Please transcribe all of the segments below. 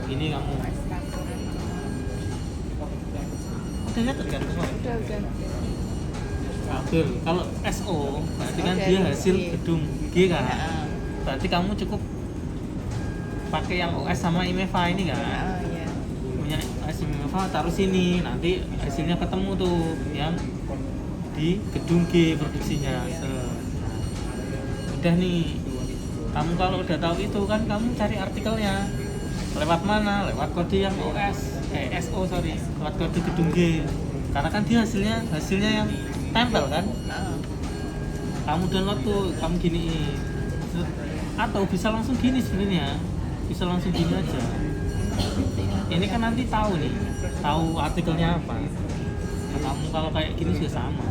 ini kamu udah lihat kan semua? Udah. Kabel. Kalau SO berarti kan Oh, dia dari hasil G. gedung G kan. Berarti kamu cukup pakai yang OS sama IMEVA ini kan. Iya. Punya OS IMEVA taruh sini, nanti hasilnya ketemu tuh yang di gedung G produksinya. Udah nih. Kamu kalau udah tahu itu kan kamu cari artikelnya. Lewat mana? Lewat kode yang SO sorry, lewat kode gedung G. Karena kan dia hasilnya yang tempel kan. Kamu download tuh, kamu giniin. Atau bisa langsung gini sebenarnya. Bisa langsung gini aja. Ini kan nanti tahu nih, tahu artikelnya apa. Nah, kamu kalau kayak gini juga sama.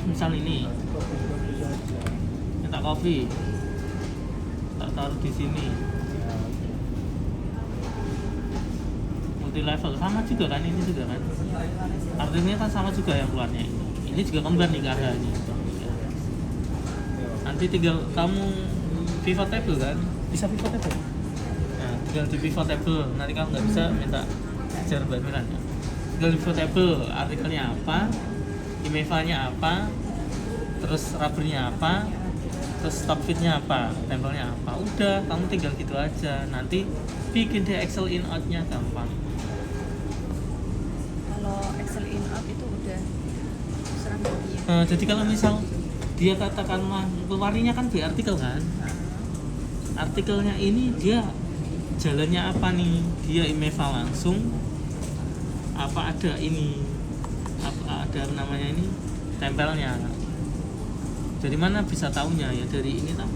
Misal ini, minta kopi, tak taruh di sini. Multi level sama juga kan, ini juga kan. Artinya kan sama juga yang keluarnya ini. Ini juga kembar nih keadaannya. Nanti tinggal kamu pivot table kan, bisa pivot table. Nah, tinggal di pivot table. Nanti kamu nggak bisa minta ajar bamiran ya. Tinggal di pivot table, artikelnya apa, IMEVA-nya apa, terus rubbernya apa, terus stock fitnya apa, tempelnya apa. Udah, kamu tinggal gitu aja. Nanti bikin deh Excel in out-nya gampang. Kalau Excel in out itu udah serang dia. Jadi kalau misal dia katakanlah keluarnya kan di artikel kan, artikelnya ini dia jalannya apa nih, dia IMEVA langsung apa ada ini, apa ada namanya ini tempelnya. Dari mana bisa tahunya ya, dari ini tak?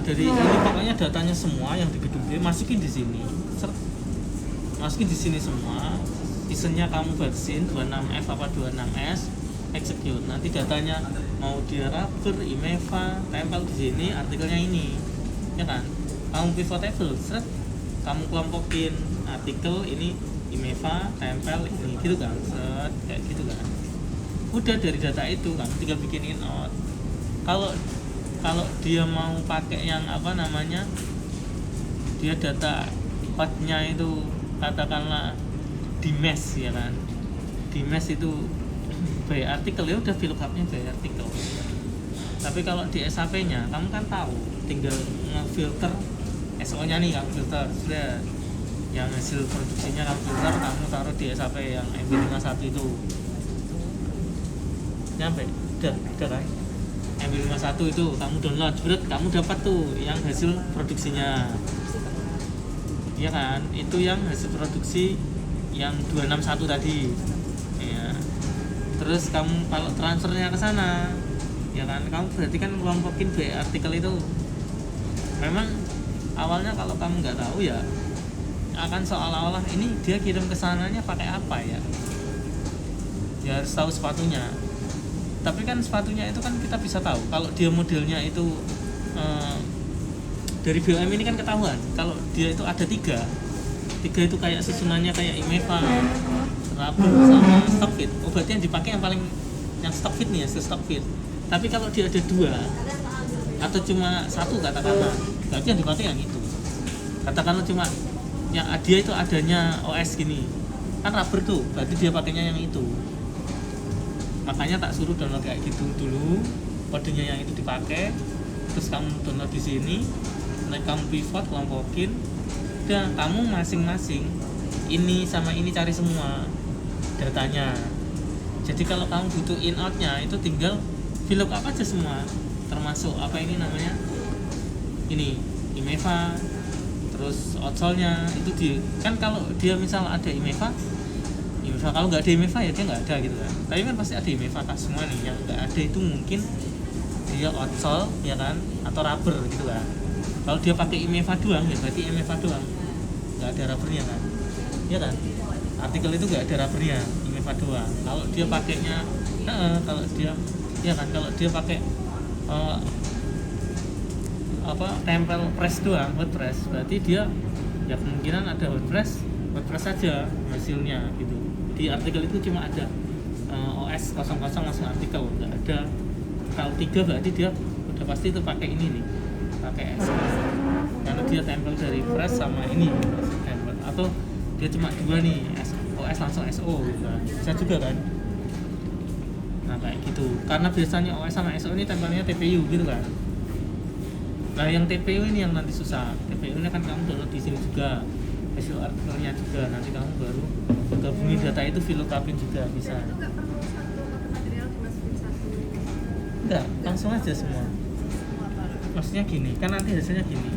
Dari ini pokoknya datanya semua yang di gedung dia masukin di sini, masukin di sini semua. Seasonnya kamu vaksin 26F apa 26S, execute. Nanti datanya mau dia rubber, IMEVA, tempel di sini, artikelnya ini, ya kan? Kamu pivot table, set, kamu kelompokin artikel ini IMEVA, tempel ini, gitu kan? Set, kayak gitu kan? Udah dari data itu kan, tinggal bikin in out. Kalau dia mau pakai yang apa namanya, dia data partnya itu katakanlah di mesh ya kan, di mesh itu by artikel ya udah VLOOKUP-nya by artikel. Tapi kalau di SAP nya kamu kan tahu, tinggal ngefilter SO-nya nih, kamu filter sudah yang hasil produksinya kamu filter, kamu taruh di SAP yang MB51 itu nyampe, udah kan. MB51 itu kamu download, berat kamu dapat tuh yang hasil produksinya, iya kan, itu yang hasil produksi yang 261 tadi ya. Terus kamu kalau transfernya ke sana ya kan, kamu berarti kan kelompokin by artikel itu. Memang awalnya kalau kamu nggak tahu ya akan seolah-olah ini dia kirim ke sananya pakai apa ya harus tahu sepatunya. Tapi kan sepatunya itu kan kita bisa tahu kalau dia modelnya itu dari BOM ini kan ketahuan kalau dia itu ada tiga itu kayak susunannya kayak IMEVA, rubber sama stock fit. Oh berarti yang dipakai yang paling yang stock fit nih ya, stock fit. Tapi kalau dia ada dua atau cuma satu katakanlah, berarti yang dipakai yang itu. Katakanlah cuma yang dia itu adanya OS gini kan rubber tuh, berarti dia pakainya yang itu. Makanya tak suruh download kayak gitu dulu, kodenya yang itu dipakai, terus kamu download di sini, nanti kamu pivot, kelompokin, dan kamu masing-masing ini sama ini cari semua datanya. Jadi kalau kamu butuh in out-nya itu tinggal VLOOKUP aja semua, termasuk apa ini namanya, ini IMEVA, terus outsole-nya itu kan kalau dia misal ada IMEVA, kalau nggak ada IMEVA ya dia nggak ada gitu kan. Tapi kan pasti ada IMEVA kan semua nih, yang nggak ada itu mungkin dia outsole ya kan, atau rubber gitu kan. Kalau dia pakai IMEVA doang ya berarti IMEVA doang, nggak ada rubbernya kan, ya kan. Artikel itu nggak ada rubbernya, IMEVA doang. Kalau dia pakainya kalau dia ya kan, kalau dia pakai apa tempel press doang, hot press, berarti dia ya kemungkinan ada hot press saja hasilnya gitu. Di artikel itu cuma ada OS 00 langsung artikel, nggak ada. Kalau 3 berarti dia udah pasti itu pakai ini nih, pakai S. karena dia tempel dari fresh sama ini tempel, atau dia cuma dua nih OS langsung SO gitu kan, bisa juga kan. Nah kayak gitu, karena biasanya OS sama SO ini tempelnya TPU gitu kan. Nah yang TPU ini yang nanti susah. TPU ini kan kamu download di sini juga, visual artikelnya juga, nanti kamu baru gabungin data itu VLOOKUPin juga bisa. Itu nggak perlu satu material, dimasukin satu. Enggak, langsung aja semua. Semua apa? Maksudnya gini, kan nanti hasilnya gini.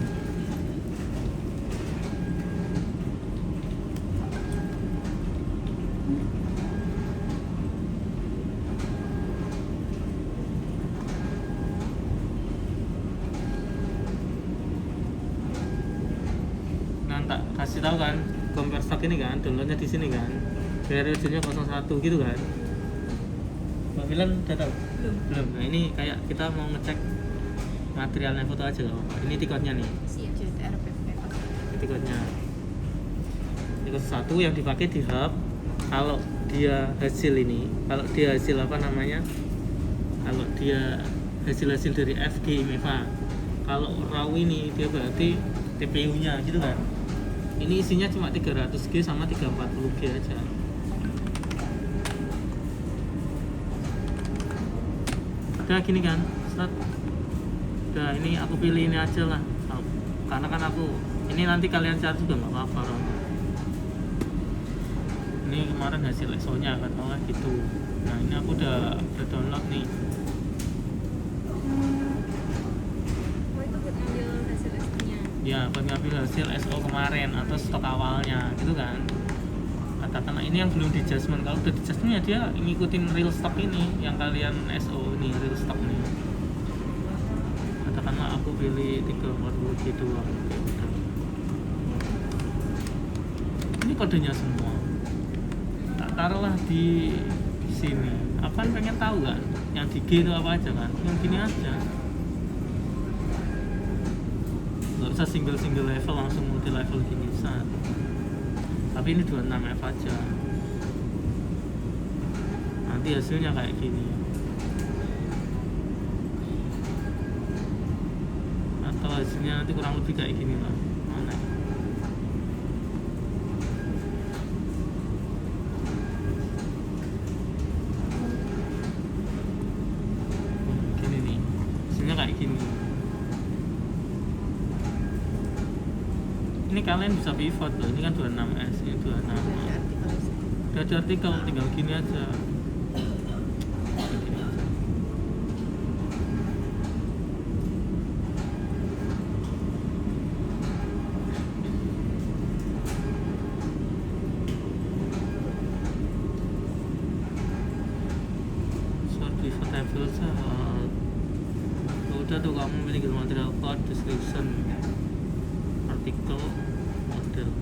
Nah, tak kasih tahu kan, compare stock ini kan, downloadnya di sini kan. Periodenya 01 gitu kan. Mbak Filan udah tahu? Belum. Nah, ini kayak kita mau ngecek materialnya foto aja nggak apa-apa. Ini tiketnya nih. Siap. JTRPP. Tiketnya tiket satu yang dipakai di hub. Kalau dia hasil ini, kalau dia hasil apa namanya, kalau dia hasil dari FG IMEVA, kalau raw ini dia berarti TPU nya gitu kan. Ini isinya cuma 300G sama 340G aja. Udah gini kan, start. Udah, ini aku pilih ini aja lah, karena kan aku ini nanti kalian cari juga nggak apa-apa Ron. Ini kemarin hasil EXO nya kan, gitu. Nah ini aku udah download nih. Oh itu buat ngambil hasil SO-nya. Ya buat ngambil hasil SO kemarin atau stok awalnya gitu kan. Katakanlah ini yang belum di adjustment, kalau udah di adjustment ya dia ngikutin real stock ini yang kalian SO nih, real stock nih. Katakanlah aku pilih 340G doang. Ini kodenya semua. Tak taruhlah di sini. Aku kan pengen tahu kan, yang di G itu apa aja kan? Yang gini aja. Nggak usah single level, langsung multi level gini bisa. Tapi ini 26F aja. Nanti hasilnya kayak gini. Atau hasilnya nanti kurang lebih kayak gini lah. Mana? Gini nih. Hasilnya kayak gini. Ini kalian bisa pivot loh, ini kan 26S, ini 26. Udah ada artikel, tinggal gini aja. Gini aja. Short pivot table saat. Udah tuh kamu memiliki material code, description, artikel, model.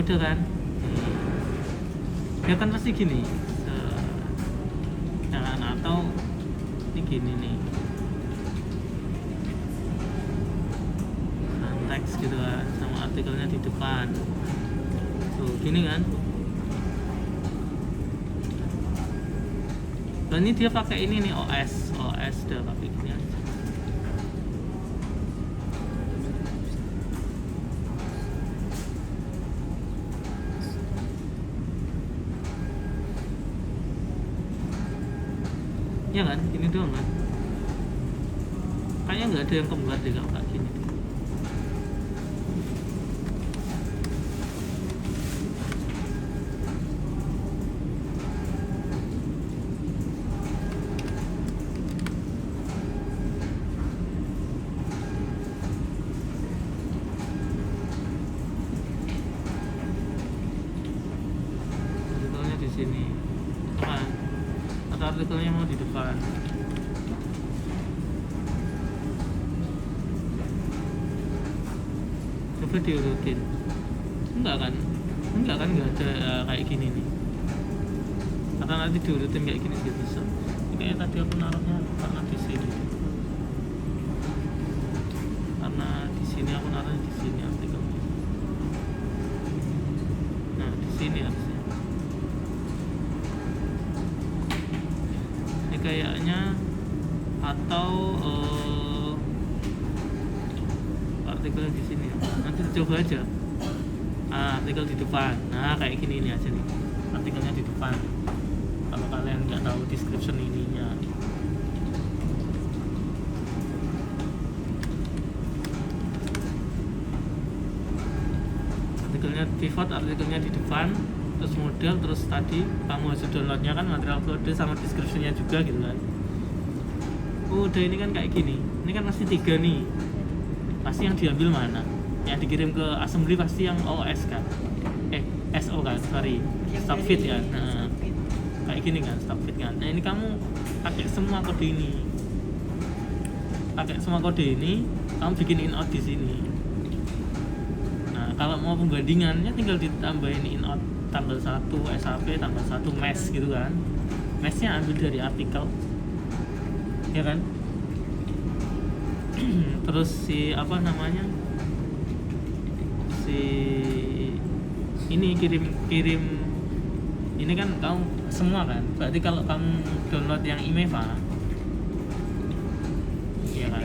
Udah kan, dia kan pasti gini, jangan, atau ini gini nih, teks gitu kan, sama artikelnya di depan, tuh gini kan. Dan ini dia pakai ini nih, OS udah pakai gini aja. Ya kan, gini doang kan. Kayaknya nggak ada yang kembar deh kalau kayak gini. Artikelnya di sini, kan? Atau artikelnya mau di depan. coba diurutin. Enggak kan nggak ada kayak gini nih, karena nanti diurutin kayak gini nggak bisa. Kayak tadi aku naruhnya karena di sini, aku naruhnya di sini artikelnya. Nah di sini harusnya ini kayaknya, atau artikelnya di sini. Nanti coba aja artikel di depan. Nah kayak gini ini aja nih, artikelnya di depan. Kalau kalian nggak tahu description ininya, artikelnya pivot, artikelnya di depan, terus model, terus tadi kamu harus downloadnya kan material kode sama descriptionnya juga gitu kan. Udah ini kan kayak gini, ini kan pasti 3 nih, pasti yang diambil mana, yang dikirim ke assembly pasti yang OS kan, SO kan, sorry, stock fit kan. Nah, kayak gini kan, stock fit kan. Nah ini kamu pakai semua kode ini, kamu bikin in out di sini. Nah kalau mau pembandingannya tinggal ditambahin in out tanggal 1 SAP, tanggal 1 mesh gitu kan. Meshnya ambil dari artikel, ya kan. Terus si apa namanya, si ini kirim ini kan kamu semua kan, berarti kalau kamu download yang IMEVA ya kan,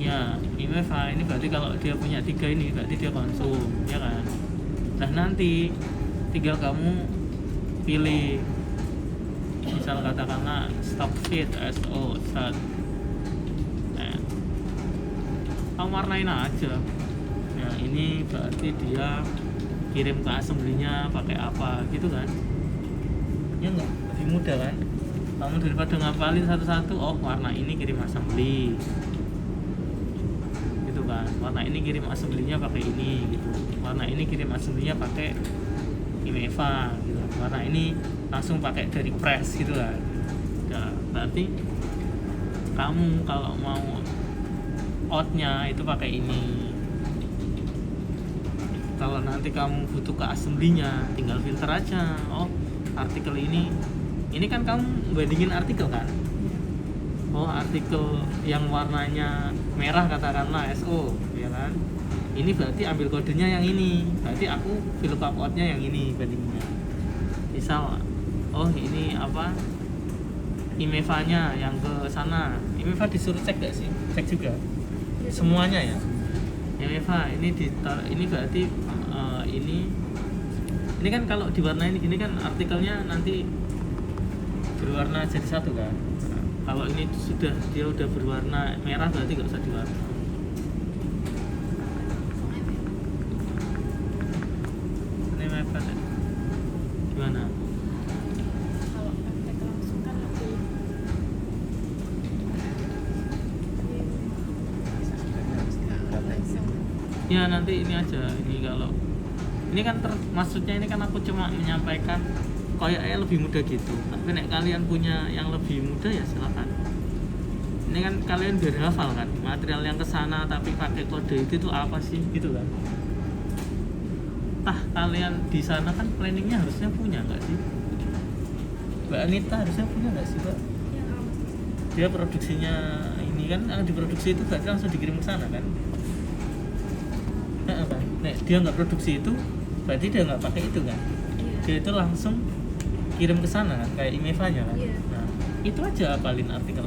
ya IMEVA ini berarti kalau dia punya 3 ini berarti dia konsum, ya kan. Nah nanti tinggal kamu pilih, misal katakanlah stock fit SO start, kamu warnain aja. Nah ini berarti dia kirim ke assembly-nya pakai apa gitu kan, ya enggak, lebih mudah kan. Kamu daripada ngapalin satu-satu, oh warna ini kirim assembly gitu kan, warna ini kirim assembly-nya pakai ini gitu, warna ini kirim assembly-nya pakai IMEVA gitu, warna ini langsung pakai dari press gitu kan. Nah, berarti kamu kalau mau outnya itu pakai ini. Kalau nanti kamu butuh ke assembly-nya, tinggal filter aja. Oh, artikel ini kan kamu bandingin artikel kan. Oh, artikel yang warnanya merah katakanlah SO, ya kan. Ini berarti ambil kodenya yang ini. Berarti aku VLOOKUP out-nya yang ini bandingnya. Misal, oh ini apa? IMEVA-nya yang ke sana. IMEVA disuruh cek gak sih? Cek juga. Semuanya ya. IMEVA ini berarti ini kan kalau diwarnain gini kan artikelnya nanti berwarna jadi satu kan. Nah, kalau ini dia udah berwarna merah berarti nggak usah diwarna. Ini IMEVA tadi gimana? Kalau praktek langsung kan lebih langsung. Ya nanti ini aja, ini kalau ini kan maksudnya ini kan aku cuma menyampaikan kayaknya lebih mudah gitu. Tapi nek kalian punya yang lebih mudah ya silakan. Ini kan kalian biar hafal kan material yang kesana tapi pakai kode itu tuh apa sih gitu kan. Kalian di sana kan planningnya harusnya punya nggak sih? Mbak Anita harusnya punya nggak sih Mbak? Dia produksinya ini kan yang diproduksi itu berarti langsung dikirim ke sana kan? Nek dia nggak produksi itu berarti dia nggak pakai itu kan, dia itu langsung kirim ke sana kan, kayak IMEVA-nya kan. Nah itu aja apalin artikel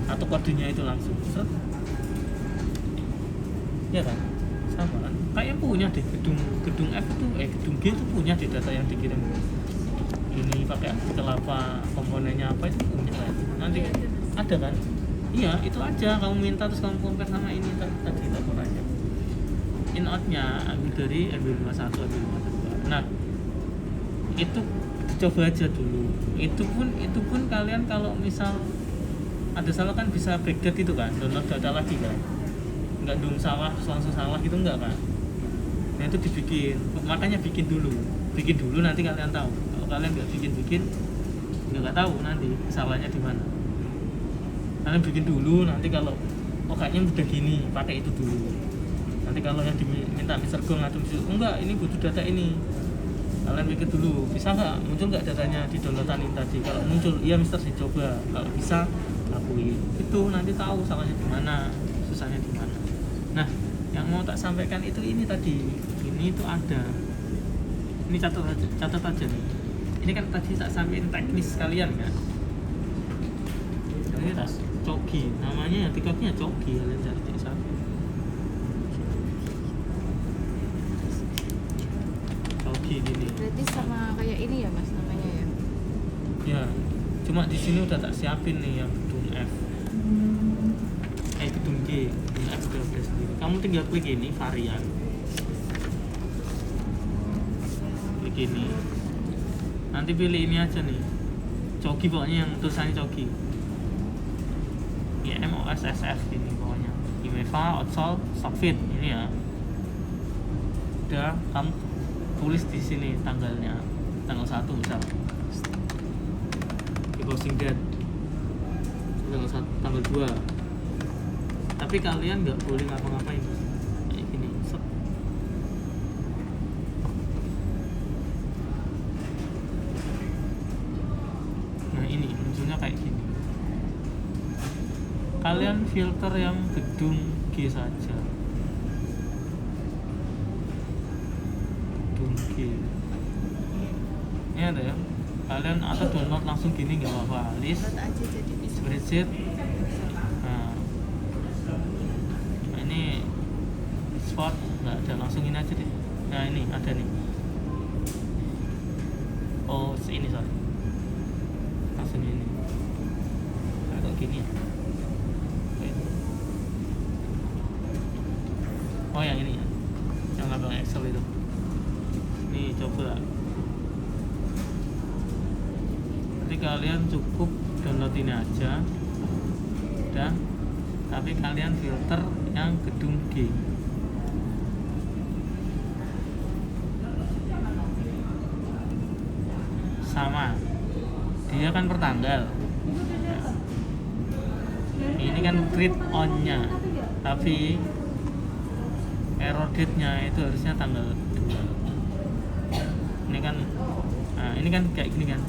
atau kodenya itu langsung set, ya kan, sama kan, kayak punya deh gedung F itu gedung G itu punya di data yang dikirim ini pakai artikel apa, komponennya apa itu punya kan, nanti ada kan. Iya itu aja, kamu minta terus kamu compare sama ini tadi laporannya. In out-nya ambil dari MB51, MB52. Nah, itu dicoba aja dulu. Itu pun kalian kalau misal ada salah kan bisa backdate itu kan, download data lagi kan. Enggak langsung salah gitu enggak kan. Nah, itu dibikin. Makanya bikin dulu nanti kalian tahu. Kalau kalian enggak bikin enggak tahu nanti salahnya di mana. Kalian bikin dulu nanti kalau kayaknya udah gini, pakai itu dulu. Nanti kalau yang diminta Mr. Gong atau enggak, ini butuh data ini, kalian pikir dulu bisa nggak, muncul nggak datanya di downloadan ini tadi. Kalau muncul, iya Mister sih coba, kalau bisa lakuin itu, nanti tahu salahnya di mana, susahnya di mana. Nah, yang mau tak sampaikan itu ini tadi, ini itu ada, ini catat aja nih. Ini kan tadi tak sampaikan teknis kalian kan. Ini tas coki, namanya ya TikToknya coki, kalian cari di sana. Coki gini. Berarti sama kayak ini ya Mas namanya ya? Ya, cuma di sini udah tak siapin nih yang gedung F. Gedung G, gedung F udah ada sendiri. Kamu tinggal klik ini varian. Klik ini. Nanti pilih ini aja nih. Coki pokoknya yang tulisannya coki. IMOSSF ini pokoknya. IMEVA, Outsol, Stockfit ini ya. Udah kamu tulis di sini tanggalnya, tanggal 1 misal. Closing date tanggal 1, tanggal 2. Tapi kalian nggak boleh ngapa-ngapain kayak gini. Set. Nah ini munculnya kayak gini. Kalian filter yang gedung G saja. Gedung G ini ada ya, kalian atau download langsung gini nggak apa-apa. List Download aja jadi bisa. spreadsheet. Nah, ini spot nggak ada, langsung ini aja deh. Nah ini ada nih. Oh ini sorry, langsung ini. Kayak gini ya. Oke. Oh yang ini ya, yang nggak pakai Excel itu. Nih coba. Nanti kalian cukup download ini aja, udah. Tapi kalian filter yang gedung G. Sama, dia kan per tanggal. Ini kan create on-nya, tapi error date-nya itu harusnya tanggal 2. Ini kan, nah ini kan kayak gini kan,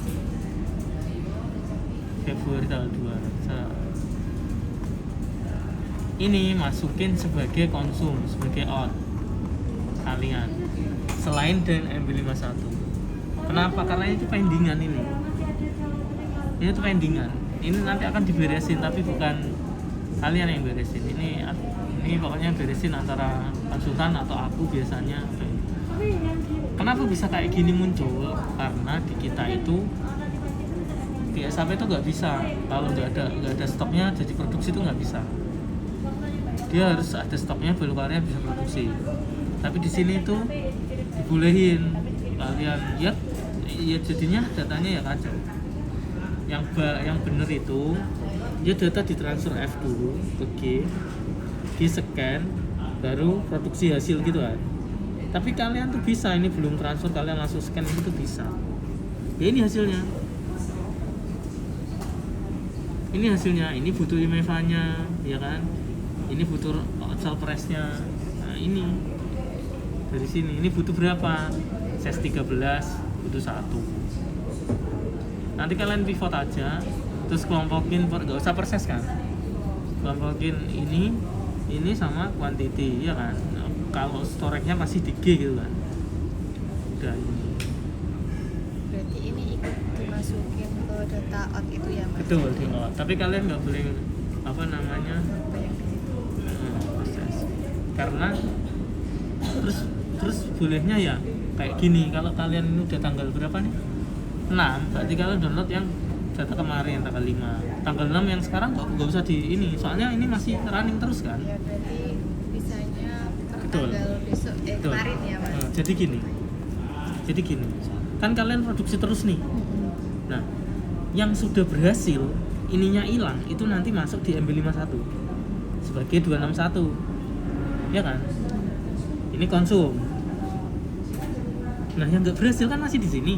Februari tanggal 2. Ini masukin sebagai konsum, sebagai out kalian, selain dan MB51. Kenapa? Karena itu pendingan ini. Ini tuh pendingan. Ini nanti akan diberesin, tapi bukan kalian yang beresin. Ini pokoknya beresin antara konsultan atau aku biasanya. Kenapa bisa kayak gini muncul? Karena di kita itu di SAP itu nggak bisa, kalau nggak ada stoknya, jadi produksi itu nggak bisa. Dia harus ada stoknya baru kalian bisa produksi. Tapi di sini tuh dibolehin kalian ya jadinya datanya ya kacau. Yang bener itu ya data ditransfer F dulu ke G, di scan baru produksi hasil gitu kan. Tapi kalian tuh bisa, ini belum transfer kalian langsung scan itu bisa. Ya ini hasilnya. Ini hasilnya, ini butuh IMEVA-nya, ya kan? Ini butuh outsell price-nya. Nah, ini dari sini, ini butuh berapa? SES 13 butuh 1. Nanti kalian pivot aja, terus kelompokin nggak usah perses kan? Kelompokin ini sama quantity, ya kan? Nah, kalau storage-nya masih di G gitu kan. Udah ini. Berarti ini ikut dimasukin ke data out itu ya Mas? Betul, di out. Tapi kalian nggak boleh apa namanya? Apa yang di situ? Proses. Karena terus bolehnya ya kayak gini. Kalau kalian ini udah tanggal berapa nih? 6, berarti kalian download yang data kemarin tanggal 5. Tanggal 6 yang sekarang nggak usah di ini, soalnya ini masih running terus kan. Ya berarti bisanya Betul. tanggal besok Betul. kemarin ya Mas? Jadi gini, kan kalian produksi terus nih. Nah, yang sudah berhasil ininya hilang itu nanti masuk di MB51 sebagai 261, ya kan? Ini konsum. Nah, yang nggak berhasil kan masih di sini.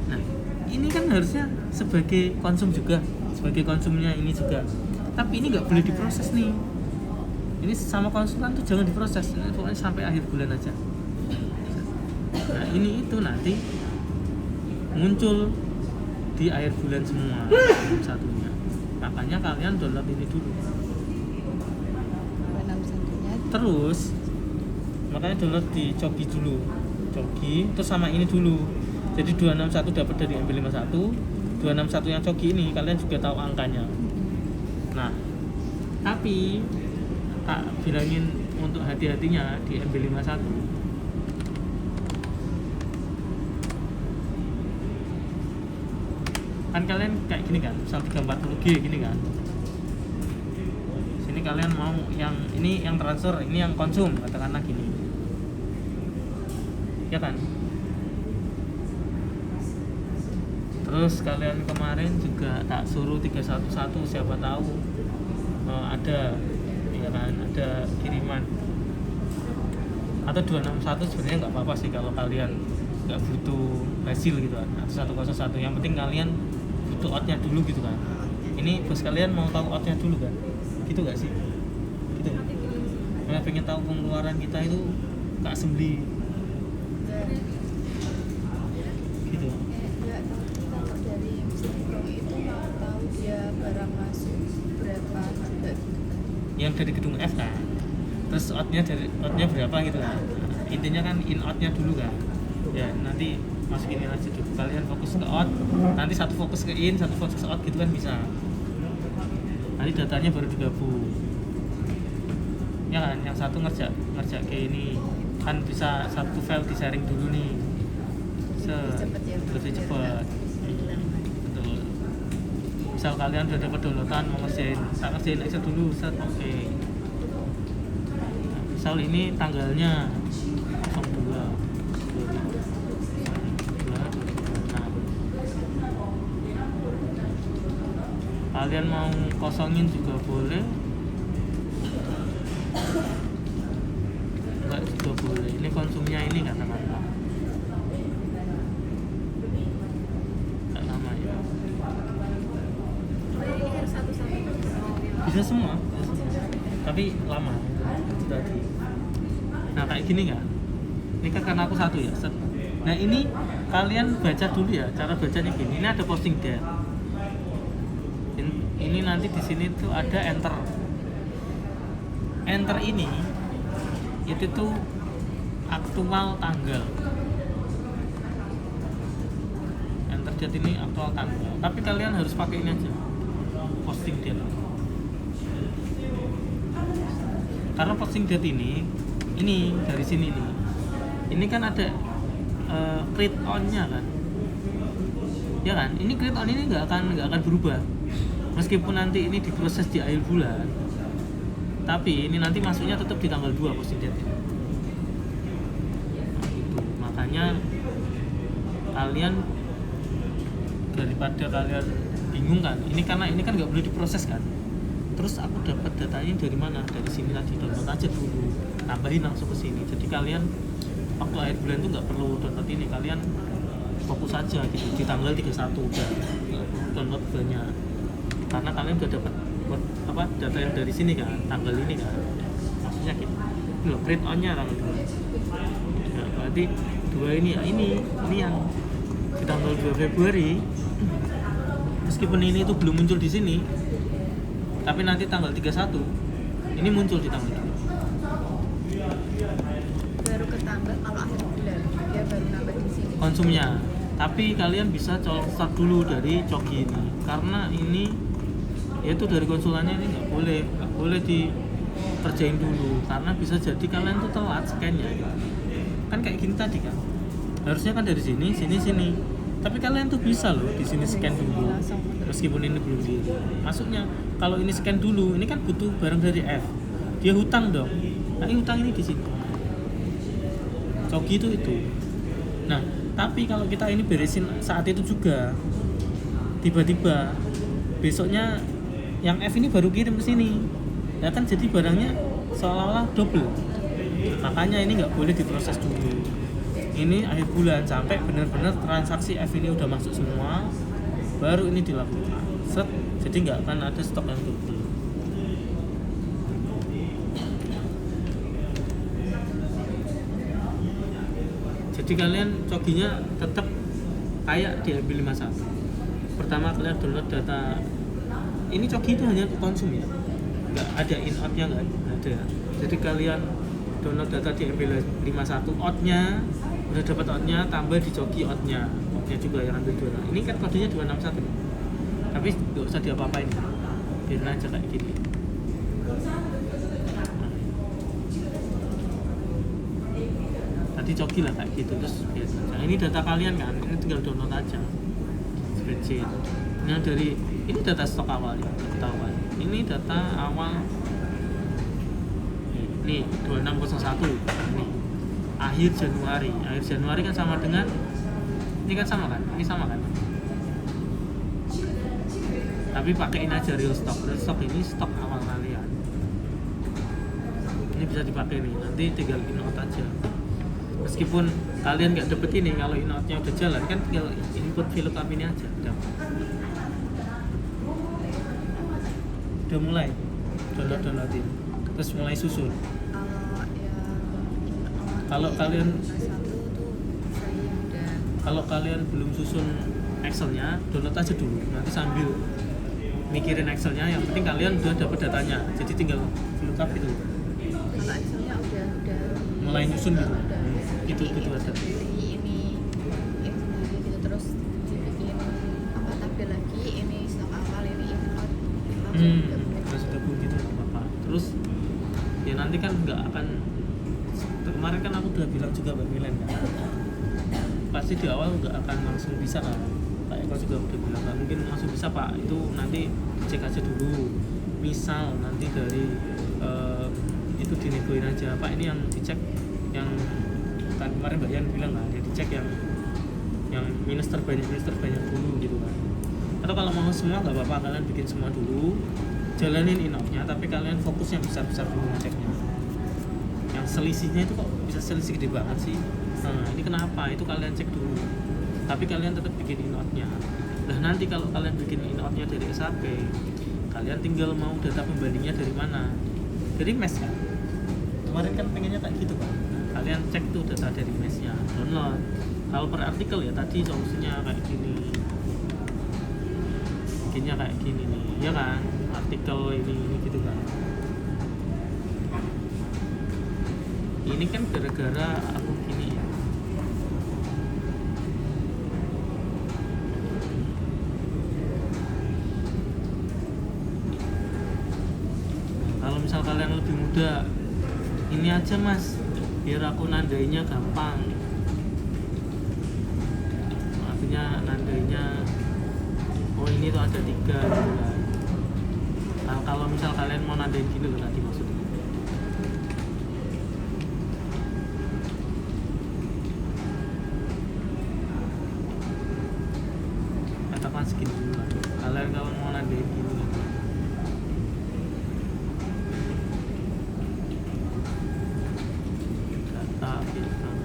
Nah, ini kan harusnya sebagai konsum juga, sebagai konsumnya ini juga. Tapi ini nggak boleh diproses nih. ini sama konsulan tuh jangan diproses, pokoknya sampai akhir bulan aja. Nah ini itu nanti muncul di akhir bulan semua satunya, makanya kalian download ini dulu. 261-nya Terus makanya download di Coki dulu, Coki terus sama ini dulu. Jadi 261 dapat dari MB51, 261 yang Coki ini kalian juga tahu angkanya. Nah tapi tak bilangin untuk hati-hatinya di MB51, kan kalian kayak gini kan, misal 340G gini kan, sini kalian mau yang ini yang transfer, ini yang konsum, katakanlah gini ya kan. Terus kalian kemarin juga tak suruh 311, siapa tahu ada ya kan, ada kiriman. Atau 261 sebenarnya nggak apa-apa sih kalau kalian nggak butuh hasil gitu kan, atau 101, yang penting kalian butuh outnya dulu gitu kan. Ini bos kalian mau tahu outnya dulu kan, gitu nggak sih? Gitu. Karena pengen tahu pengeluaran kita itu nggak sembeli gitu. ya, tapi kalau dari Mistro itu mau tahu dia barang masuk berapa juga gitu kan. Yang dari gedung F kan, terus outnya berapa gitu kan. Nah, intinya kan in outnya dulu kan ya, nanti masukin aja dulu, kalian fokus ke out, nanti satu fokus ke in, satu fokus ke out gitu kan bisa. Nanti datanya baru digabung ya kan, yang satu ngerja kayak ini kan, bisa satu file di sharing dulu nih, lebih cepat. Betul. Misal kalian udah dapat downloadan, mau ngerjain Excel dulu, set oke. Nah, misal ini tanggalnya 02 kalian mau kosongin juga boleh, enggak juga boleh. Ini konsumnya ini katakanlah enggak lama ya, Ini harus satu-satu. bisa semua, tapi lama itu tadi. Nah kayak gini kan, ini kan karena aku satu ya, set. Nah ini kalian baca dulu ya, cara bacanya gini. Ini ada posting date. Ini nanti di sini tuh ada enter. Enter ini itu tuh aktual tanggal. Enter date ini aktual tanggal. Tapi kalian harus pakai ini aja, posting date. Karena posting date ini dari sini nih. Ini kan ada create on-nya kan. Ya kan? Ini create on ini nggak akan berubah. Meskipun nanti ini diproses di akhir bulan, tapi ini nanti masuknya tetap di tanggal 2 posting date. Nah, gitu. Makanya kalian daripada kalian bingung kan, ini karena ini kan nggak boleh diproses kan. Terus aku dapat datanya dari mana? Dari sini tadi, download aja dulu, tambahin langsung ke sini. Jadi kalian waktu akhir bulan itu nggak perlu download ini, kalian fokus aja gitu di tanggal 31 udah download banyak. Karena kalian udah dapat data yang dari sini kan, tanggal ini kan, maksudnya gitu. Ini loh, print on-nya tanggal 2. Ya, berarti 2 ini ya, ini yang di tanggal 2 Februari. Meskipun ini itu belum muncul di sini, tapi nanti tanggal 31 ini muncul di tanggal 2. Baru ketambah kalau akhir bulan, dia baru nambah di sini. Konsumnya. Tapi kalian bisa start dulu dari Coki ini, karena ini itu dari konsulannya ini nggak boleh dikerjain dulu, karena bisa jadi kalian tuh telat scan-nya gitu. Kan kayak gini tadi kan, harusnya kan dari sini, tapi kalian tuh bisa loh di sini scan dulu, meskipun ini belum di masuknya. Kalau ini scan dulu, ini kan butuh barang dari F, dia hutang dong. Nah ini hutang ini di sini, Coki itu. Nah tapi kalau kita ini beresin saat itu juga, tiba-tiba besoknya yang F ini baru kirim ke sini, ya kan jadi barangnya seolah-olah double. Makanya ini nggak boleh diproses dulu. Ini akhir bulan sampai benar-benar transaksi F ini udah masuk semua, baru ini dilakukan. Set, jadi nggak akan ada stok yang double. Jadi kalian coginya tetap kayak di MB51. Pertama kalian download data. Ini cogi itu hanya untuk konsum ya, nggak ada in outnya, nggak ada. Jadi kalian download data di MB51, outnya udah dapat outnya, tambah di cogi outnya juga yang ambil 2. Ini kan kodenya 261, tapi nggak usah diapa-apain, biarin aja kayak gini. Tadi cogi lah kayak gitu, terus biasa aja. Ini data kalian kan, ini tinggal download aja spreadsheet. Nah ini data stok awal ya, ketahuan. Ini data awal nih 2601 nih, akhir Januari kan sama dengan ini kan sama kan, tapi pakein aja real stock ini stok awal kalian. Ini bisa dipakai nih, nanti tinggal input aja. Meskipun kalian nggak dapet ini, kalau inputnya udah jalan kan tinggal input VLOOKUP ini aja udah mulai downloadin, terus mulai susun. Kalau kalian belum susun Excelnya, download aja dulu, nanti sambil mikirin Excelnya, yang penting kalian udah dapat datanya, jadi tinggal VLOOKUP itu. Kalau Excelnya udah mulai nyusun gitu ini ada ini gitu, terus dibikin tabel lagi, ini stok awal, ini input sudah pun gitu apa. Terus ya nanti kan nggak akan, kemarin kan aku udah bilang juga Mbak Milen kan, pasti di awal nggak akan langsung bisa kan. Pak Eko juga udah bilang kan mungkin langsung bisa Pak, itu nanti cek aja dulu, misal nanti dari itu dinegoin aja Pak, ini yang dicek yang kan kemarin Mbak Yan bilang kan, ya dicek yang minus terbanyak dulu gitu kan. Atau kalau mau semua nggak apa-apa, kalian bikin semua dulu, jalanin inopnya, tapi kalian fokus yang besar dulu ngeceknya. Yang selisihnya itu kok bisa selisih gede banget sih, nah ini kenapa, itu kalian cek dulu, tapi kalian tetap bikin inotnya. Nah nanti kalau kalian bikin inotnya dari SAP, kalian tinggal mau data pembandingnya dari mana, dari MES kan. Kemarin kan pengennya kayak gitu kan, kalian cek tuh data dari MES-nya, download. Kalau per artikel ya tadi solusinya kayak gini, bikinnya kayak gini nih, ya kan, artikel ini gitu kan. Ini kan gara-gara aku gini ya. Kalau misal kalian lebih muda, ini aja Mas, biar aku nandainya gampang. Artinya nandainya, oh ini tuh ada 3 gitu kan. Nah, kalau misal kalian mau nandain gini loh tadi maksudnya, katakan segini dulu lah. Kalian kalau mau nandain gini loh, data filter.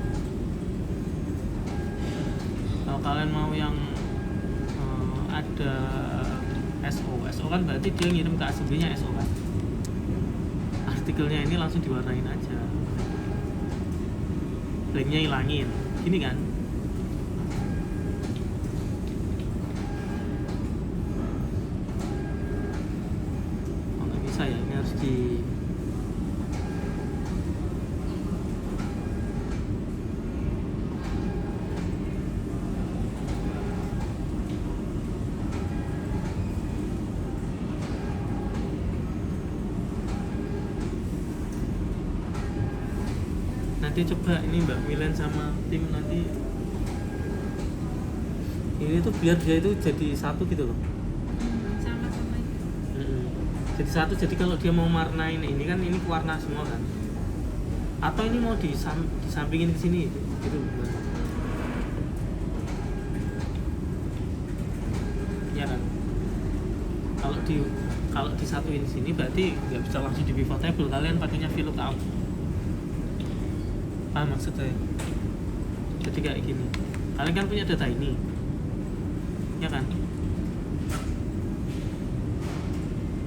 Kalau kalian mau yang ada SO kan berarti dia ngirim ke ACB-nya SO kan. Artikelnya ini langsung diwarnain aja, blanknya hilangin, gini kan. Oh nggak bisa ya, ini harus di nanti coba ini Mbak Milen sama tim nanti ini tuh biar dia itu jadi satu gitu loh. sama-sama Jadi satu, jadi kalau dia mau warnain ini kan, ini warna semua kan, atau ini mau disampingin ke sini gitu ya kan. Kalau disatuin sini berarti nggak bisa langsung di pivot table, kalian pakainya VLOOKUP. Maksudnya jadi kayak gini, kalian kan punya data ini ya kan,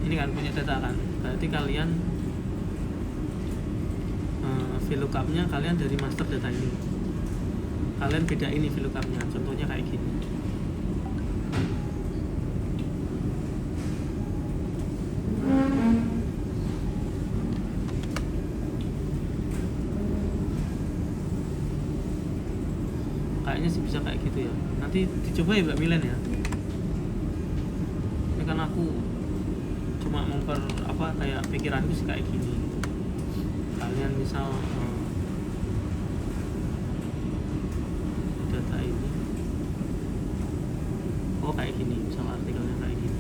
ini kan punya data kan, berarti kalian VLOOKUP-nya kalian dari master data ini, kalian beda ini VLOOKUP-nya, contohnya kayak gini. Kayaknya sih bisa kayak gitu ya, nanti dicoba ya Mbak Milen ya. Ini kan aku cuma kayak pikiranku sih kayak gini. Kalian misal data ini, oh kayak gini, misal artikelnya kayak gini,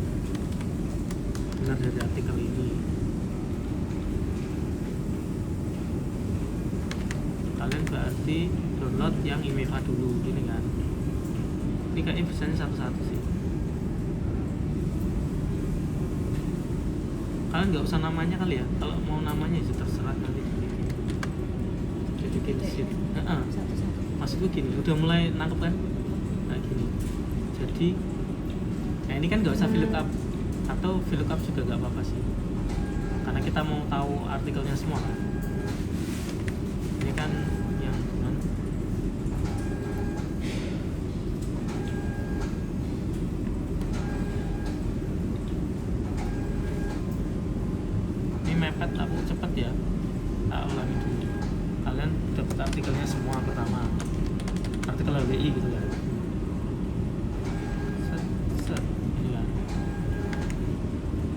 benar dari artikel ini. Kalian berarti download yang IMEVA dulu, gini kan. Ini kayaknya bisanya satu-satu sih. Kalian nggak usah namanya kali ya, kalau mau namanya itu terserah nanti dibikin sheet. Satu-satu. Maksudku gini, udah mulai nangkep kan? Kayak gini. Jadi, nah ini kan nggak usah VLOOKUP, atau VLOOKUP juga nggak apa-apa sih, karena kita mau tahu artikelnya semua. Ini kan yang non. Ini mepet aku cepet ya, tak ulangi dulu. Kalian dapat artikelnya semua pertama, artikel LBI gitu kan. Set ini kan.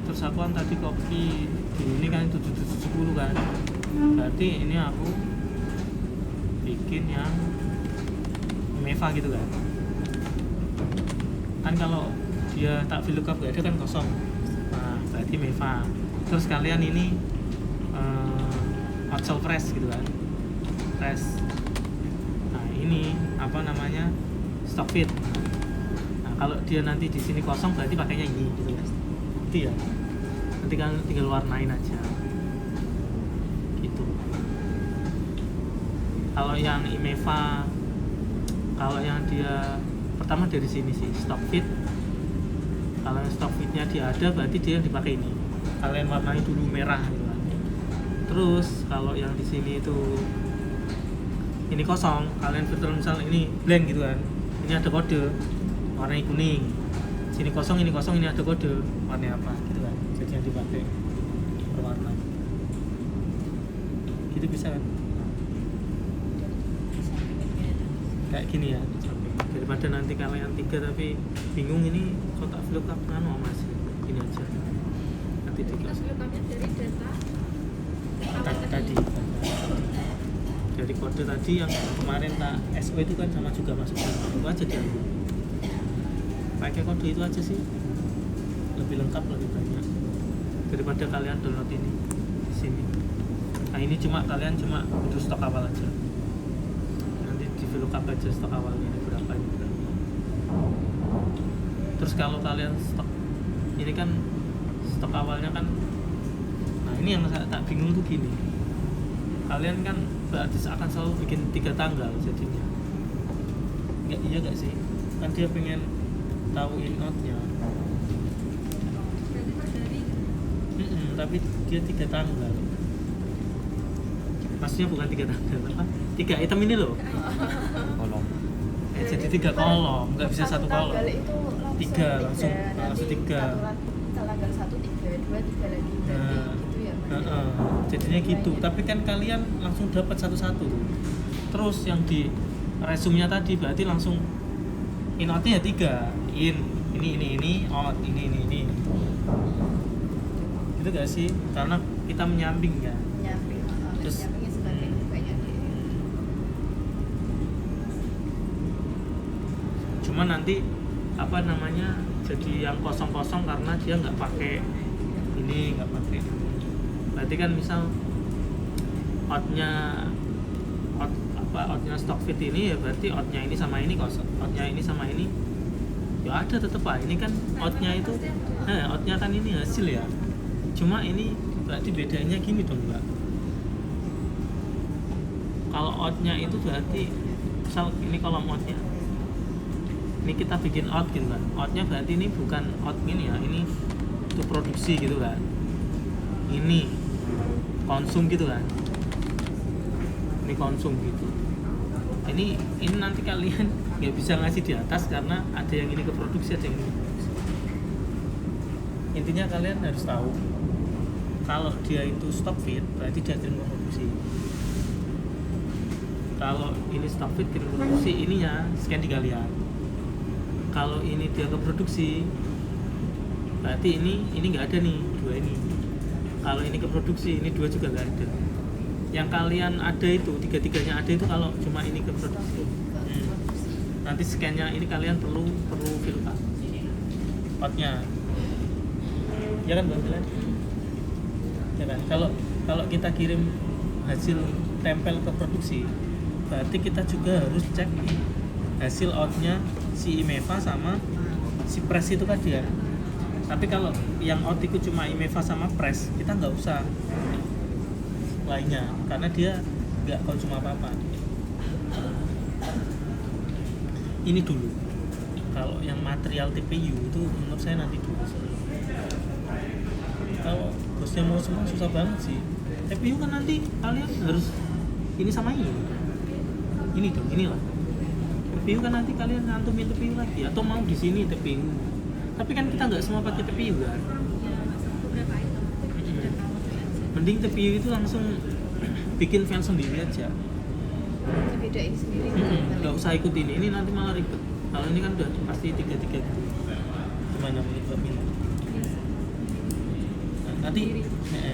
Terus aku kan tadi copy di ini kan 7710 kan. Berarti ini aku bikin yang IMEVA gitu kan. Kan kalau dia tak VLOOKUP gak ada kan kosong. Nah, berarti IMEVA. Terus kalian ini outsell press gitu kan. Press. Nah, ini apa namanya? Stock fit. Nah, kalau dia nanti di sini kosong berarti pakainya ini gitu kan. Itu ya. Nanti kan tinggal warnain aja. Gitu. Kalau yang IMEVA, kalau yang dia pertama dari sini sih stock fit. Kalau yang stock fitnya dia ada berarti dia yang dipakai ini. Kalian warnai dulu merah gitu kan. Terus kalau yang di sini itu ini kosong, kalian filter misal ini blank gitu kan. Ini ada kode warnanya kuning. Sini kosong, ini ada kode warna apa gitu kan. Jadi yang dipakai berwarna. Gitu bisa kan? Kayak gini ya. Daripada nanti kalian 3 tapi bingung ini kotak VLOOKUP anu Mas. Gini aja. Nanti dikasih VLOOKUP-nya dari data tadi dari kode tadi yang kemarin tak SO itu kan sama juga masukkan itu aja diambil, pakai kode itu aja sih lebih lengkap, lebih banyak daripada kalian download ini di sini. Nah ini kalian cuma butuh stok awal aja, nanti di VLOOKUP aja stok awalnya ini berapa. Terus kalau kalian stok ini kan stok awalnya kan, nah ini yang tak bingung tuh gini, kalian kan berarti akan selalu bikin 3 tanggal jadinya. Iya gak sih? Kan dia pengen tahu in out-nya. berarti per hari. Tapi dia 3 tanggal. Maksudnya bukan 3 tanggal, apa? 3 item ini loh. kolom. Jadi 3 kolom, nggak bisa 1 kolom. Tanggal itu langsung 3 langsung 3. Tanggal 1 3, 2 3 lagi berarti gitu ya Mas. Jadinya gitu, tapi kan kalian langsung dapat satu-satu. Terus yang di resume-nya tadi berarti langsung in out-nya ya 3. Ini out, ini. Itu gak sih? Karena kita menyamping kan. Nyamping. Terus- Nyampingnya sebagai bukanya Cuma nanti apa namanya? Jadi yang kosong-kosong karena dia nggak pakai ini, nggak pakai. Berarti kan misal outnya stock fit ini ya berarti outnya ini sama ini kosong, outnya ini sama ini ya ada tetep Pak. Ini kan outnya itu outnya kan ini hasil ya, cuma ini berarti bedanya gini dong Mbak. Kalau outnya itu berarti misal ini kolom outnya, ini kita bikin out gitu kan, outnya berarti ini bukan out gini ya, ini untuk produksi gitu kan, ini konsum gitu kan, ini konsum gitu. ini nanti kalian nggak bisa ngasih di atas karena ada yang ini ke produksi, ada yang ini ke produksi. Intinya kalian harus tahu kalau dia itu stock fit berarti dia kirim ke produksi. Kalau ini stock fit kirim ke produksi, ininya scan di kalian. Kalau ini dia ke produksi berarti ini nggak ada nih, dua ini. Kalau ini ke produksi, ini dua juga nggak ada. Yang kalian ada itu, tiga-tiganya ada itu kalau cuma ini ke produksi. Nanti scan-nya ini kalian perlu filter outnya, ya kan Bang Bilan? Ya kan? Kalau kita kirim hasil tempel ke produksi, berarti kita juga harus cek hasil outnya si IMEVA sama si press itu kan dia. Tapi kalau yang out itu cuma IMEVA sama press, kita nggak usah lainnya karena dia nggak konsum apa-apa. Ini dulu. Kalau yang material TPU itu menurut saya nanti dulu. Kalau bosnya mau semua susah banget sih. TPU kan nanti kalian harus ini sama ini. Ini dong, inilah. TPU kan nanti kalian ngantumin TPU lagi atau mau di sini TPU. Tapi kan kita nggak semua pakai TPU kan. Mending TPU itu langsung bikin file sendiri aja. Dibedain sendiri. Nggak usah ikut ini nanti malah ribet. Kalau ini kan udah pasti tiga-tiga gitu. Gimana menurut Mbak Mila?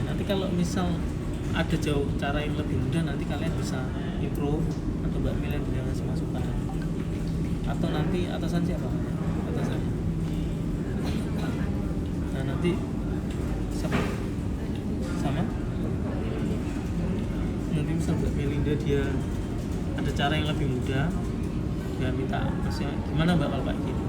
Nanti kalau misal ada jauh cara yang lebih mudah, nanti kalian bisa improve atau Mbak Mila bisa ngasih masukan. Atau nanti atasan siapa? Atasannya. Nah nanti siapa? Sama? Nanti misal Mbak Melinda dia ada cara yang lebih mudah, dia minta masih gimana Mbak kalau kayak gitu.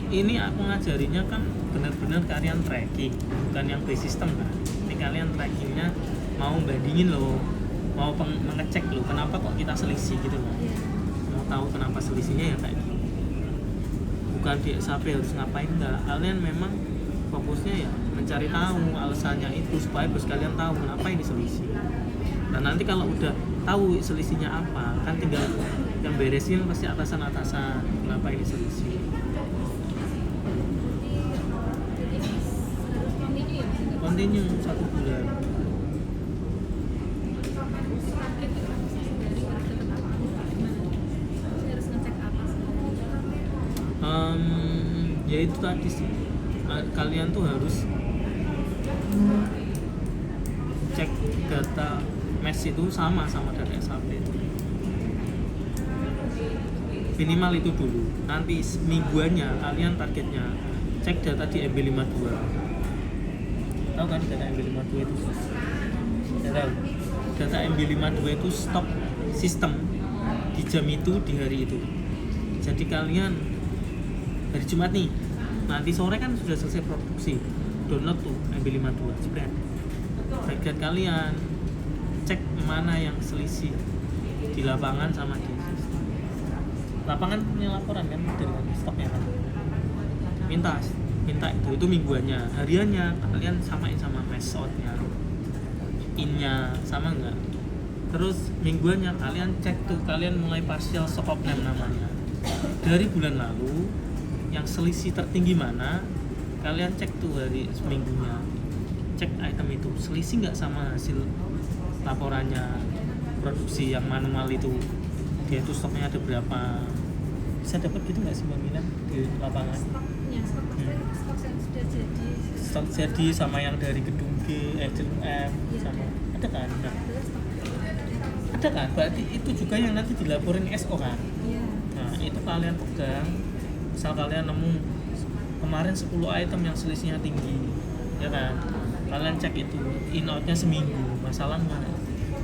Ini aku ngajarinya kan benar-benar kalian tracking, bukan yang base system kan. Ini kalian trackingnya mau bandingin loh, mau mengecek loh kenapa kok kita selisih gitu loh. Mau tahu kenapa selisihnya ya kayak gitu. Bukan di SAP harus ngapain enggak. Kalian memang fokusnya ya mencari tahu alasannya itu supaya bos kalian tahu kenapa ini selisih. Dan nanti kalau udah tahu selisihnya apa, kan tinggal yang beresin pasti atasan-atasan kenapa ini selisih. Continue 1 bulan. Ya itu tadi sih, kalian tuh harus cek data mesh itu sama data SAP itu. Minimal itu dulu. Nanti mingguannya kalian targetnya cek data di MB52. Tahu kan data MB52 itu? Tahu. Data MB52 itu stok sistem di jam itu, di hari itu. Jadi kalian hari Jumat nih, nanti sore kan sudah selesai produksi, download tuh MB52 spread. Bagian kalian cek mana yang selisih di lapangan sama di sistem. Lapangan punya laporan kan dengan stoknya kan. Minta itu mingguannya, hariannya kalian samain sama mesh outnya, innya sama enggak. Terus mingguannya kalian cek tuh, kalian mulai partial stock of name namanya. Dari bulan lalu yang selisih tertinggi mana, kalian cek tuh hari seminggunya, cek item itu selisih nggak sama hasil laporannya produksi yang manual itu, dia itu stoknya ada berapa. Bisa dapat gitu nggak sih Mbak Mila di lapangan? Stok yang sudah jadi. Stok jadi sama yang dari gedung G, gedung F, sama ada kan? Nah, ada kan? Berarti itu juga yang nanti dilaporin SO kan? Iya. Nah itu kalian pegang. Misal kalian nemu kemarin 10 item yang selisihnya tinggi, ya kan? Kalian cek itu in outnya seminggu, masalah mana?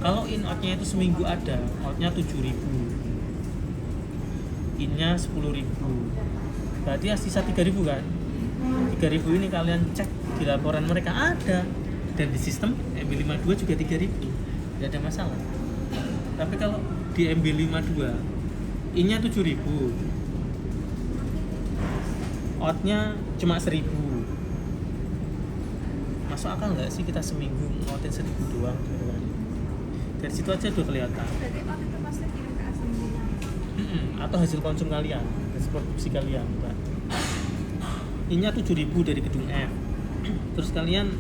Kalau in outnya itu seminggu ada, outnya 7.000, innya 10.000, berarti ya sisa 3.000 kan? 3.000 ini kalian cek di laporan mereka ada, dan di sistem MB52 juga 3.000, tidak ada masalah. Tapi kalau di MB52 innya 7.000, outnya cuma 1.000, masuk akal nggak sih kita seminggu outin 1.000 doang? Dari situ aja udah kelihatan. Berarti waktu itu pasti kirim ke asli. Atau hasil konsum kalian, hasil produksi kalian, Pak. Ini 7.000 dari gedung F. Terus kalian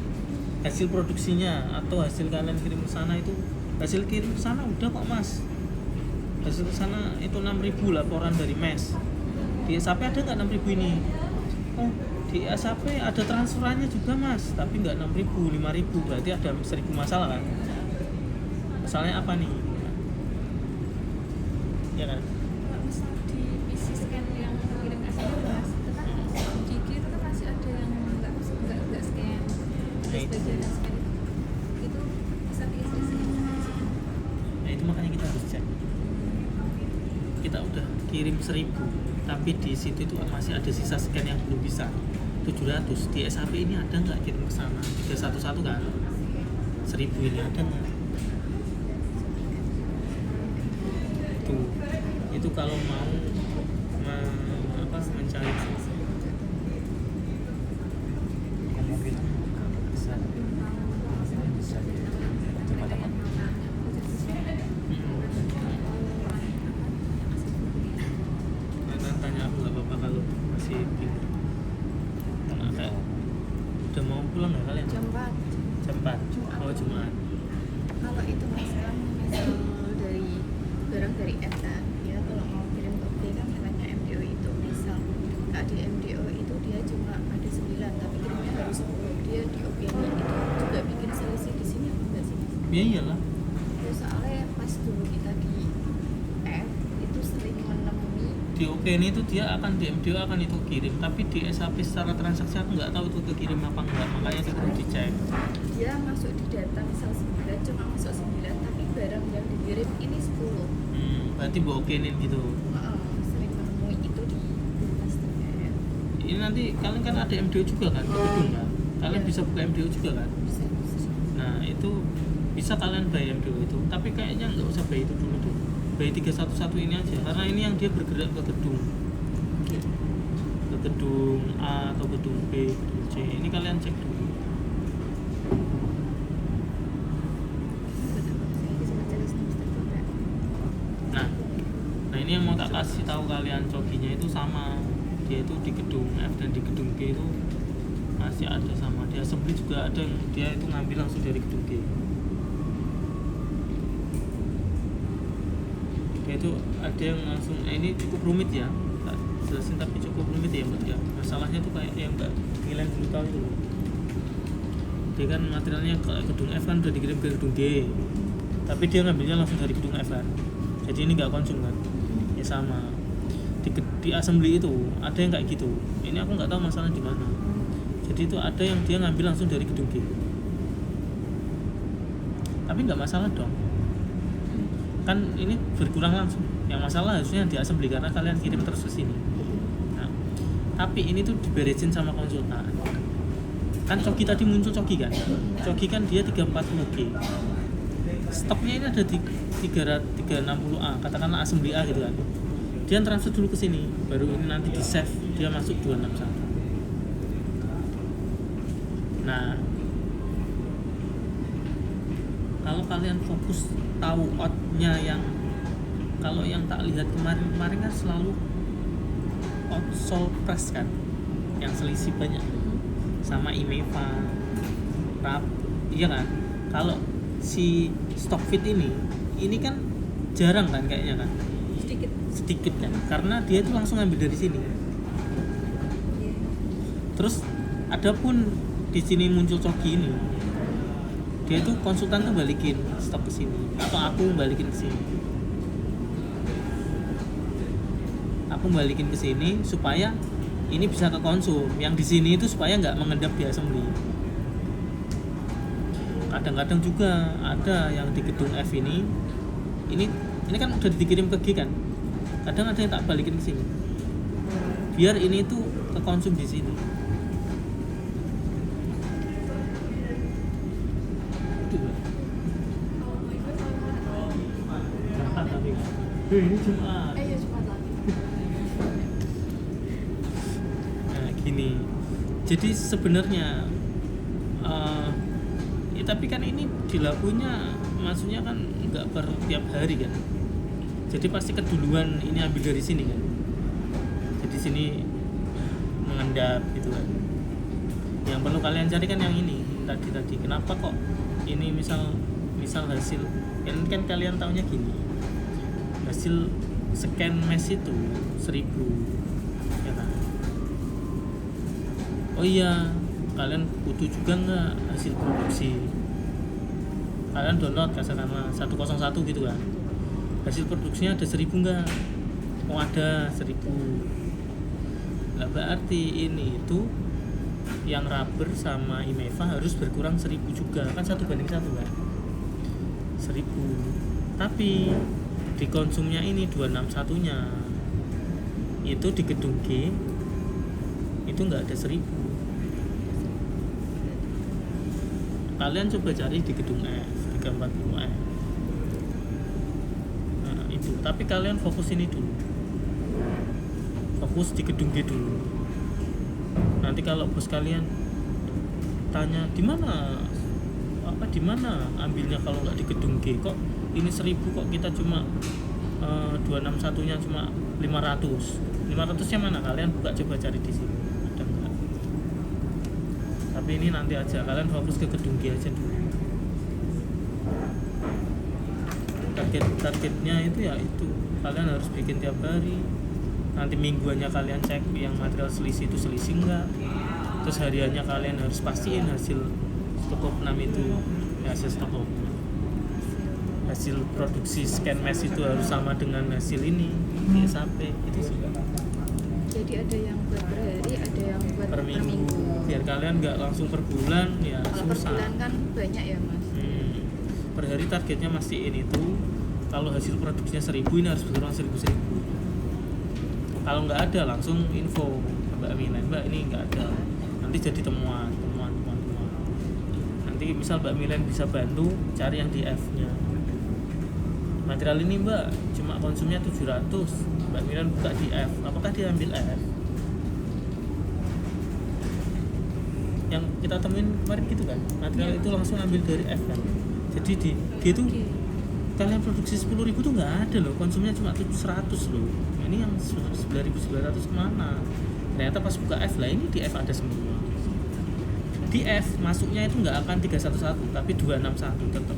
hasil produksinya atau hasil kalian kirim ke sana itu, hasil kirim ke sana udah kok Mas. Hasil ke sana itu 6.000 laporan dari MES. Di SAP ada nggak 6.000 ini? Oh, di SAP ada transferannya juga Mas, tapi nggak 6.000, 5.000, berarti ada 1.000 masalah kan? Masalahnya apa nih? Ya kan? Kalau misal di PC scan yang kirim SMS itu kan Gigi itu kan masih ada yang nggak scan. Terus bagian yang scan itu bisa diisi Nah itu makanya kita harus cek. Kita udah kirim 1.000, tapi di situ itu masih ada sisa scan yang belum bisa 700. Di SAP ini ada nggak kirim ke sana 311 kan? 1.000 ini ada nggak? Itu kalau mau mencari kemungkinan bisa cepat dapat. Tanya aku nggak apa-apa kalau masih bingung. Karena kayak udah mau pulang nggak kalian? jam 4. Jam 4. Oh Jumat. Kalau itu mas kan misal dari barang dari F kan ya, kalau mau kirim ke B kan katanya MDO itu misal nggak di MDO itu dia cuma ada 9 tapi kirimnya baru 10, dia di OP itu juga bikin selisih di sini apa enggak sih mas? Ya iyalah. Ya, soalnya pas dulu kita di F itu sering menemui Di OK ini itu dia akan di MDO akan itu kirim, tapi di SAP secara transaksi aku nggak tahu itu kekirim apa enggak, makanya itu perlu dicek. dia masuk di data misal 9 cuma masuk 9 tapi barang yang dikirim ini 10. Berarti bawa OK-nin gitu. Sering menemui itu di customer ya. Ini nanti kalian kan ada MDO juga kan, di gedung kan? Kalian Iya. bisa buka MDO juga kan? Bisa. Nah itu bisa kalian bayar MDO itu, tapi kayaknya nggak usah bayar itu dulu tuh. Bayar 311 ini aja, karena ini yang dia bergerak ke gedung. Ke gedung A atau gedung B, gedung C. Ini kalian cek dulu. Nah ini yang mau tak kasih tahu kalian, coginya itu sama, dia itu di gedung F dan di gedung G itu masih ada sama. Di assembly juga ada yang dia itu ngambil langsung dari gedung G. Dia itu ada yang langsung, ini cukup rumit ya, tak jelasin tapi cukup rumit ya Mbak ya. Masalahnya tuh kayak yang Mbak Gilang dulu tahu itu. Dia kan materialnya ke gedung F kan udah dikirim ke gedung G, tapi dia ngambilnya langsung dari gedung F kan. Jadi ini nggak konsum kan? Ya sama. Di assembly itu ada yang kayak gitu. Ini aku nggak tahu masalah di mana. Jadi itu ada yang dia ngambil langsung dari gedung G. Tapi nggak masalah dong. Kan ini berkurang langsung. Yang masalah harusnya di assembly karena kalian kirim terus ke sini. Nah, tapi ini tuh diberesin sama konsultan. Kan coki tadi muncul coki kan? Coki kan dia 340G. Stoknya ini ada di 360A, katakanlah assembly A gitu kan. Dia transfer dulu ke sini, baru ini nanti di save dia masuk 261. Nah, kalau kalian fokus tahu outnya yang, kalau yang tak lihat kemarin kan selalu out sold press kan, yang selisih banyak sama IMEVA, RAP, iya kan? Kalau si Stockfit ini kan jarang kan kayaknya kan, sedikit kan, karena dia itu langsung ambil dari sini. Terus adapun di sini muncul coki ini, dia itu konsultan tuh balikin stok ke sini atau aku balikin ke sini. Aku balikin ke sini supaya ini bisa ke konsum, yang di sini itu supaya nggak mengendap di assembly. Kadang-kadang juga ada yang di gedung F ini kan udah dikirim ke G kan. Kadang ada yang tak balikin ke sini. Biar ini tuh ke konsum di sini. Ini Jumat. Iya Jumat lagi. Nah gini, jadi sebenarnya ya tapi kan ini dilakunya maksudnya kan nggak per tiap hari kan. Jadi pasti keduluan ini ambil dari sini kan. Jadi sini mengendap gitu kan. Yang perlu kalian cari kan yang ini tadi. Kenapa kok ini misal hasil kan kalian taunya gini. Hasil scan mesh itu 1000 ya kan. Oh iya, kalian butuh juga nggak hasil produksi? Kalian download katakanlah 101 gitu kan. Hasil produksinya ada 1000 nggak? Oh ada 1000. Nah, berarti ini itu yang rubber sama IMEVA harus berkurang 1000 juga kan 1:1 kan 1000. Tapi di konsumnya ini 261 nya itu di gedung G itu nggak ada 1000. Kalian coba cari di gedung F 340F. Nah, itu tapi kalian fokus ini dulu, fokus di gedung G dulu. Nanti kalau bos kalian tanya di mana ambilnya kalau nggak di gedung G, kok ini 1000 kok kita cuma 261 nya cuma 500 nya mana? Kalian buka coba cari di sini ada nggak? Tapi ini nanti aja, kalian fokus ke gedung G aja dulu. Targetnya itu ya itu kalian harus bikin tiap hari. Nanti mingguannya kalian cek yang material selisih itu selisih enggak, terus hariannya kalian harus pastiin hasil stok 6 itu ya, hasil produksi scan mesh itu harus sama dengan hasil ini SAP itu sih. Jadi ada yang buat per hari, ada yang buat per minggu biar kalian nggak langsung per bulan ya. Kalau per susah. bulan kan banyak ya mas. Per hari targetnya mastiin itu. Kalau hasil produksinya 1000 ini harus berkurang 1000. Kalau nggak ada langsung info Mbak Mina, Mbak ini nggak ada, nanti jadi temuan. Nanti misal Mbak Milen bisa bantu cari yang di F nya. Material ini Mbak cuma konsumnya 700, Mbak Milen buka di F, apakah dia ambil F? Yang kita temuin kemarin gitu kan, material itu langsung ambil dari F kan. Jadi di itu kalian produksi 10.000 tuh nggak ada loh, konsumnya cuma 700 loh. Ini yang 9.900 kemana? Ternyata pas buka F lah, ini di F ada semua. Di F masuknya itu nggak akan 311 tapi 261 tetap.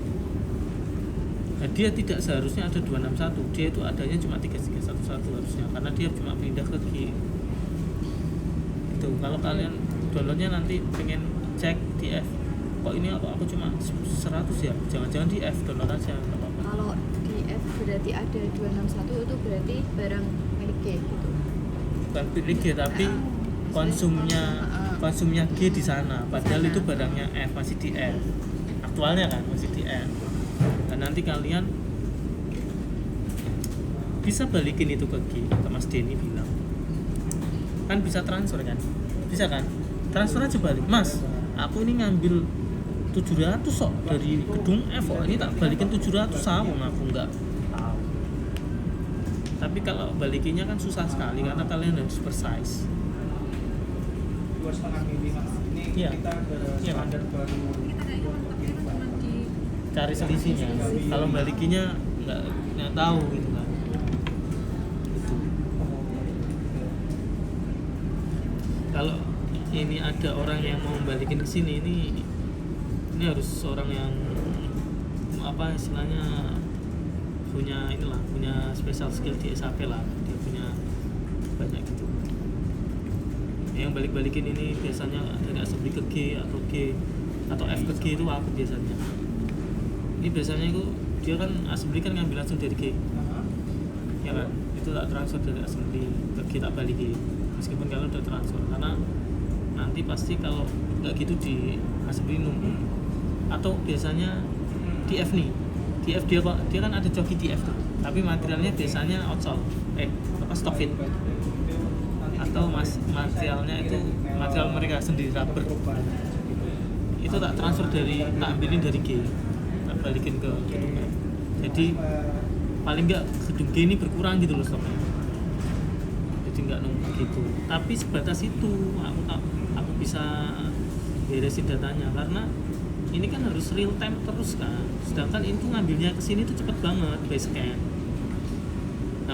Nah, dia tidak seharusnya ada 261, dia itu adanya cuma 3311 harusnya, karena dia cuma pindah ke G. Itu kalau kalian downloadnya nanti pengen cek di F, kok ini aku cuma 100 ya, jangan-jangan di F download aja, nggak apa-apa. Kalau di F berarti ada 261 itu berarti barang milik G gitu. Bukan milik G tapi konsumnya G di sana, padahal itu barangnya F, masih di F. Aktualnya kan masih di F. Dan nanti kalian bisa balikin itu ke G, ke Mas Denny bilang. Kan bisa transfer kan? Bisa kan? Transfer aja balik. Mas, aku ini ngambil 700 kok dari gedung F kok, ini tak balikin 700 sawung aku enggak. Tapi kalau balikinnya kan susah sekali karena kalian harus precise. 2,5 mili mas. Ini Iya. kita ke Iya, kan? standar baru. Cari selisihnya. Kalau balikinnya nggak tahu gitu kan. Itu. Kalau ini ada orang yang mau balikin ke sini, ini harus orang yang apa istilahnya punya special skill di SAP lah, dia punya banyak gitu. Yang balikin ini biasanya dari assembly ke G atau F ke G itu aku biasanya. Ini biasanya itu dia kan assembly kan ngambil langsung dari G, ya kan? Itu tak transfer dari assembly ke G tak balikin, meskipun kalau udah transfer, karena nanti pasti kalau nggak gitu di assembly nunggu. Atau biasanya di F nih, di F dia kan ada joki di F tuh, tapi materialnya biasanya outsole, stock fit, atau materialnya itu material mereka sendiri rubber, itu tak transfer tak ambilin dari G, tak balikin ke gedung F. Jadi paling nggak gedung G ini berkurang gitu loh stoknya, jadi nggak nunggu gitu. Tapi sebatas itu aku bisa beresin datanya, karena ini kan harus real time terus kan, sedangkan itu ngambilnya ke sini tuh cepet banget by scan.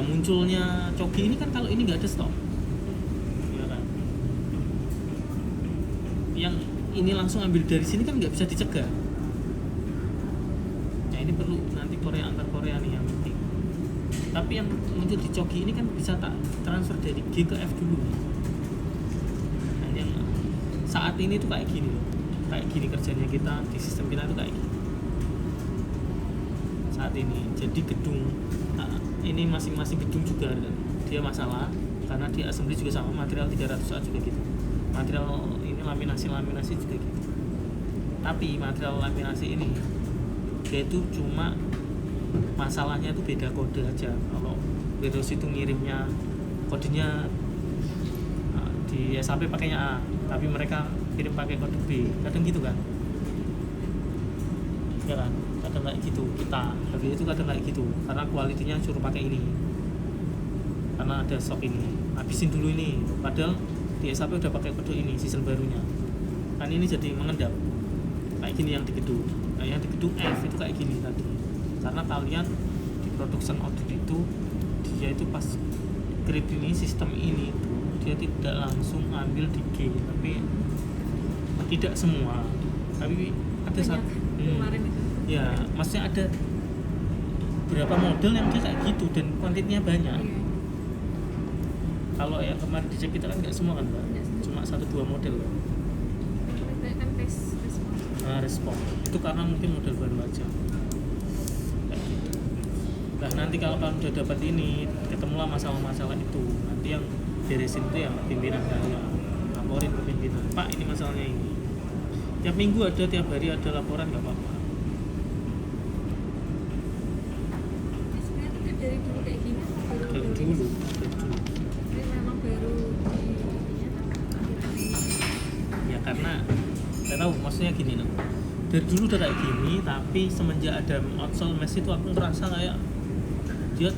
Nah munculnya coki ini kan kalau ini nggak ada stok, ya kan? Yang ini langsung ambil dari sini kan nggak bisa dicegah. Nah ini perlu nanti Korea antar Korea nih yang penting. Tapi yang muncul di coki ini kan bisa tak transfer dari G ke F dulu. Nah, yang saat ini tuh kayak gini loh, kayak gini kerjanya kita di sistem kita tuh kayak gini. Saat ini jadi gedung ini masing-masing gedung juga dia masalah karena dia assembly juga sama material 300A juga gitu. Material ini laminasi juga gitu. Tapi material laminasi ini dia itu cuma masalahnya itu beda kode aja. Kalau Windows itu ngirimnya kodenya di SAP pakainya A, tapi mereka kirim pakai kode B, kadang gitu kan? Ya kan? Kadang kayak gitu kita, tapi itu kadang kayak gitu karena kualitinya suruh pakai ini, karena ada stok ini, habisin dulu ini. Padahal di SAP udah pakai kode ini, season barunya. Kan ini jadi mengendap kayak gini yang di gedung. Nah, yang di gedung F itu kayak gini tadi. Karena kalian di production audit itu dia itu pas grade ini sistem ini itu dia tidak langsung ambil di G, tapi tidak semua, tapi ada satu kemarin itu. Ya maksudnya ada beberapa model yang dia kayak gitu dan kuantitinya banyak. Iya. Kalau yang kemarin dicek kita kan nggak semua kan Mbak, Nggak semua. cuma 1-2 model kan. Banyak kan tes respon. Nah, respon itu karena mungkin model baru aja. Nah nanti kalau kalian udah dapat ini, ketemulah masalah-masalah itu, nanti yang beresin itu ya pimpinan kalian, laporin ke pimpinan, Pak ini masalahnya ini. Tiap minggu ada, tiap hari ada laporan, nggak apa-apa. Sebenarnya dari dulu kayak gini atau baru Dari baru dulu, ini? dari dulu. Jadi memang baru di ininya akhir-akhir ini. Ya karena saya tahu, maksudnya gini loh. Dari dulu udah kayak gini, tapi semenjak ada outsole mesh itu aku ngerasa kayak dia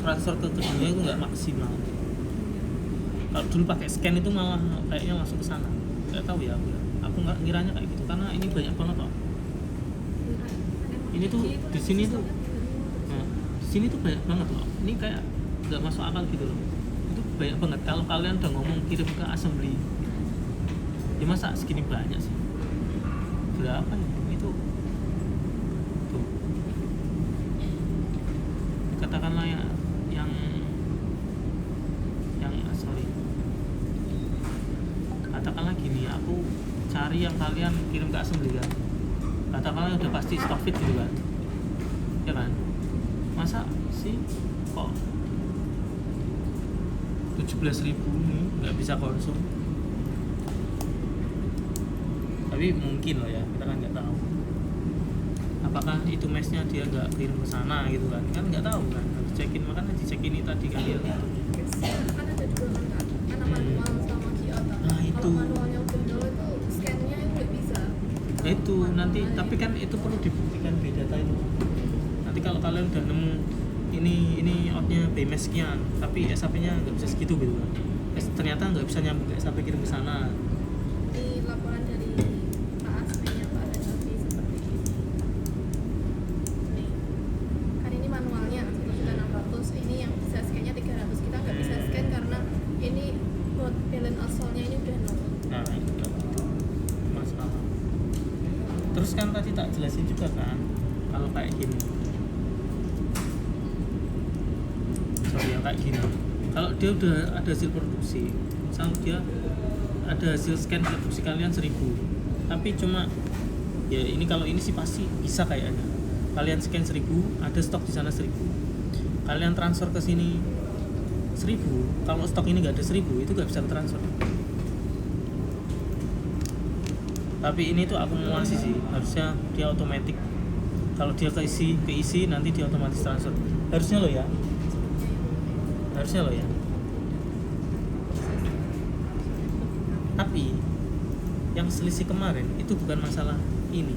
transfer ke keduanya itu nggak maksimal. Kalau dulu pakai scan itu malah kayaknya langsung ke sana. Nggak tahu ya, aku nggak ngiranya kayak gitu karena ini banyak banget kok. Ini tuh di sini tuh, nah, di sini tuh banyak banget loh. Ini kayak nggak masuk akal gitu loh. Itu banyak banget. Kalau kalian udah ngomong kirim ke assembly, ya masa segini banyak sih? Berapa ya? Itu tuh. Katakanlah ya yang sorry. Katakanlah gini, aku cari yang kalian kirim ke assembly kan. Katakanlah udah pasti stock fit gitu kan. Ya kan? Masa sih kok 17.000 nih nggak bisa konsum? Tapi mungkin loh ya, kita kan nggak tahu apakah itu meshnya dia nggak kirim ke sana gitu kan nggak tahu kan, harus cekin, makanya dicekin ini tadi kalian itu. Kan ada dua kan, ada manual sama Kyoto. Nah, itu. Kalau manualnya udah nol itu scan-nya itu nggak bisa. Nah, itu nanti, tapi kan itu perlu dibuktikan beda itu. Nanti kalau kalian udah nemu ini outnya BMS sekian, tapi SAP-nya nggak bisa segitu gitu kan, ternyata nggak bisa nyambung ke SAP kirim ke sana. Di laporan dari Pak Asmi-nya Pak Renafi seperti ini. Nih, kan ini manualnya kita 600, ini yang bisa scan-nya 300. Kita nggak bisa scan karena ini balance outsole-nya ini udah nol. Nah itu masalah. Terus kan tadi tak jelasin juga kan, kalau kayak gini, sorry ya kayak gini, kalau dia udah ada hasil produksi, misal dia ada hasil scan produksi kalian 1000, tapi cuma ya ini kalau ini sih pasti bisa kayaknya, kalian scan 1000, ada stok di sana 1000, kalian transfer ke sini 1000, kalau stok ini nggak ada 1000 itu nggak bisa transfer. Tapi ini tuh akumulasi sih, harusnya dia otomatis. Kalau dia keisi nanti dia otomatis transfer. Harusnya lo ya. Harusnya lo ya. Tapi yang selisih kemarin itu bukan masalah ini,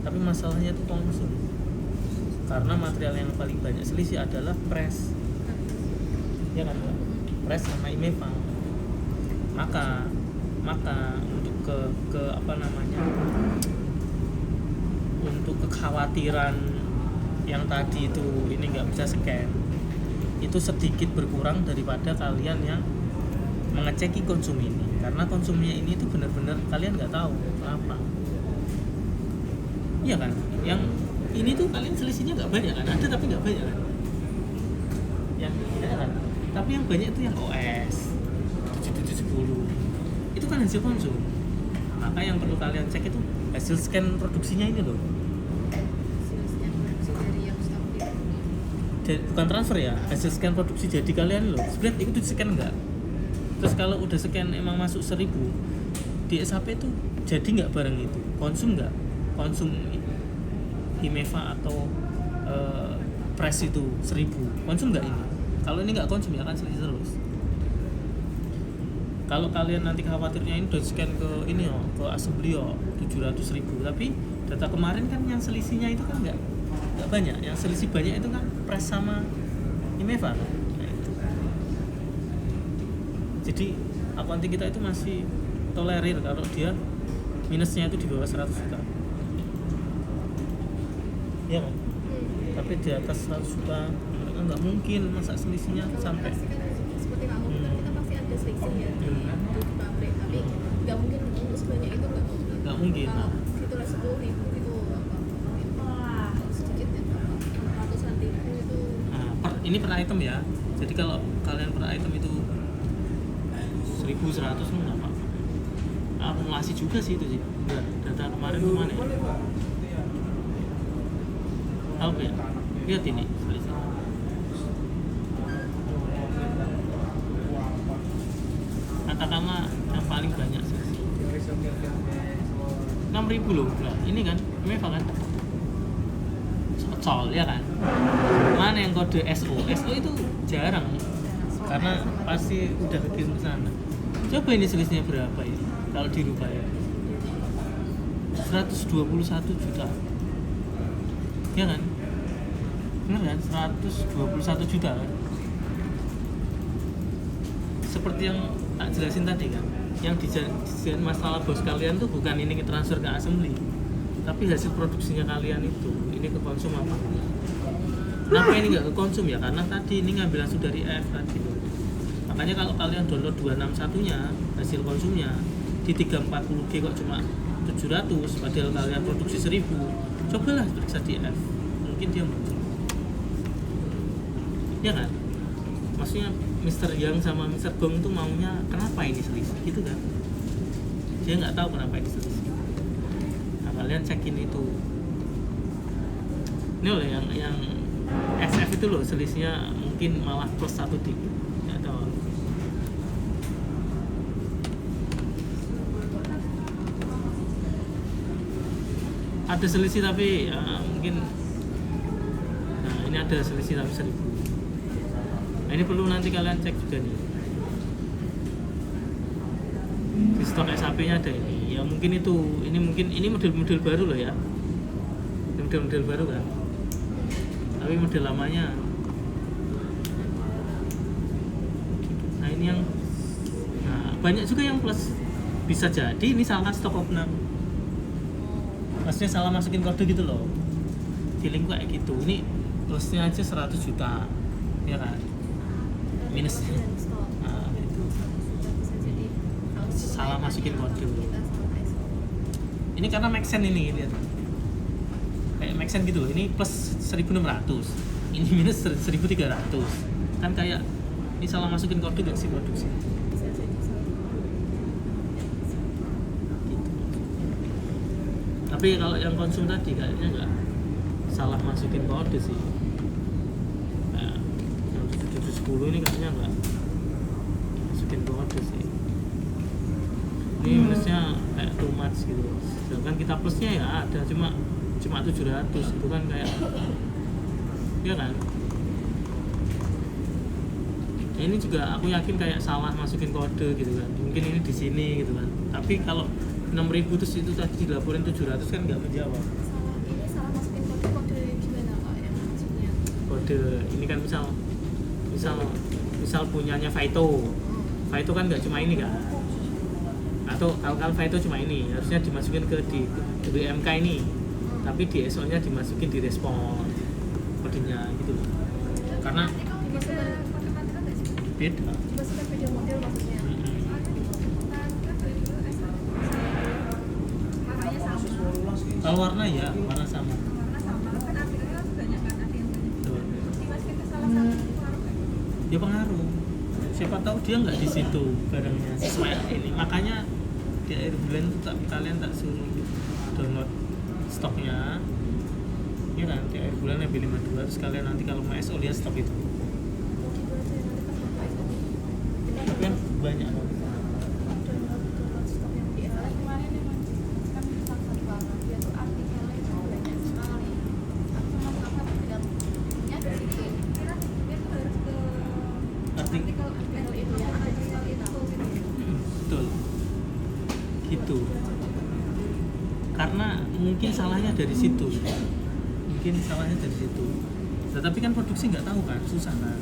tapi masalahnya itu konsum. Karena material yang paling banyak selisih adalah press, ya kan, Mbak? Press sama IMEPA. Maka untuk ke apa namanya, untuk kekhawatiran yang tadi itu ini nggak bisa scan, itu sedikit berkurang daripada kalian yang mengeceki konsum ini, karena konsumnya ini itu benar-benar kalian nggak tahu apa. Iya kan? Yang ini tuh kalian selisihnya nggak banyak kan? Ada tapi nggak banyak kan? Yang ya kan? Tapi yang banyak itu yang OS 7710 itu kan hasil konsum. Maka yang perlu kalian cek itu hasil scan produksinya ini loh. Hasilnya produksi dari yang stock fit. Bukan transfer ya, hasil scan produksi jadi kalian loh. Sebenarnya itu di scan nggak? Terus kalau udah scan emang masuk 1000 di SAP itu jadi nggak barang itu? Konsum nggak? Konsum Himeva atau press itu 1000 konsum nggak ini? Kalau ini nggak konsum ya kan selisih terus. Kalau kalian nanti khawatirnya ini udah scan ke ini ke assembly 700.000, tapi data kemarin kan yang selisihnya itu kan nggak banyak. Yang selisih banyak itu kan press sama Himeva. Nah, itu. Jadi akunting kita itu masih tolerir kalau dia minusnya itu di bawah 100 juta. Iya kan? Tapi di atas 100 juta mereka nggak mungkin masa selisihnya sampai Seperti kamu kan kita pasti ada selisih ya di pabrik, tapi nggak mungkin untuk sebanyak itu nggak mungkin. Kalau itu lah 10.000 itu sedikit ya, ratusan ribu itu. Nah, ini per item ya. Jadi kalau kalian per item itu 1.100 nggak apa-apa. Akumulasi juga sih itu sih. Enggak, data kemarin kemana ya? Apa ya? Lihat ini selisih. Katakanlah yang paling banyak selisih 6.000 loh. Nah, ini kan Himeva kan Socol ya kan. Mana yang kode SO? SO itu jarang karena pasti udah kekirim ke sana. Coba ini selisihnya berapa ini kalau dirubah ya? 121 juta. Ya kan? Bener kan? 121 juta kan? Seperti yang tak jelasin tadi kan, yang dijadikan masalah bos kalian tuh bukan ini transfer ke assembly, tapi hasil produksinya kalian itu ini ke konsum apa enggak. Kenapa ini nggak ke konsum ya? Karena tadi ini ngambil langsung dari F tadi tuh. Makanya kalau kalian download 261 nya hasil konsumnya di 340G kok cuma 700, padahal kalian produksi 1000, cobalah periksa di F, mungkin dia muncul ya kan. Maksudnya Mr. Yang sama Mr. Gong tuh maunya kenapa ini selisih gitu kan, dia nggak tahu kenapa ini selisih. Nah, kalian cekin itu ini loh yang XF itu loh selisihnya mungkin malah plus 1 dikit, nggak tahu. Ada selisih tapi ya, mungkin nah ini ada selisih tapi 1000. Nah, ini perlu nanti kalian cek juga nih di stok SAP-nya ada ini. Ya mungkin ini model-model baru loh ya. Ini model-model baru kan. Tapi model lamanya. Nah, ini yang banyak juga yang plus. Bisa jadi ini salah stok opener. Maksudnya salah masukin kode gitu loh. Feeling kayak gitu. Ini plusnya aja 100 juta. Ya kan? Minus gitu. Salah masukin kode. Ini karena Maxen ini lihat kayak Maxen gitu loh. Ini plus 1.600, ini minus 1.300 kan, kayak ini salah masukin kode gak sih produksi gitu. Tapi kalau yang konsum tadi kayaknya nggak salah masukin kode sih. Nah, yang 710 ini kayaknya nggak masukin kode sih. Ini minusnya kayak too much gitu. Sedangkan kita plusnya ya ada cuma 700, itu kan kayak ya kan. Ya, ini juga aku yakin kayak salah masukin kode gitu kan. Mungkin ini di sini gitu kan. Tapi kalau 6.000 terus itu tadi dilaporin 700 kan nggak menjawab. Salah masukin kode gimana Pak yang maksudnya? Kode ini kan misal punyanya Faito. Faito kan nggak cuma ini kan. Atau kalau Faito cuma ini, harusnya dimasukin ke di WMK ini. Tapi di SO-nya dimasukin di respon kodenya gitu loh. Karena beda. Maksudnya beda model maksudnya. Warnanya sama. Kalau warna ya warna sama. Warna sama. Kan artikelnya banyak kan ada yang banyak. Betul. Dimasukin ke salah satu pengaruh kan? Ya pengaruh. Siapa tahu dia nggak di situ barangnya sesuai ini. Makanya di air bulan itu kalian tak suruh download stoknya. Ya kan di air bulan MB52 terus kalian nanti kalau mau SO lihat stok itu. Tapi kan banyak loh. Betul. Gitu. Karena mungkin salahnya dari situ. Tetapi kan produksi nggak tahu kan, susah kan.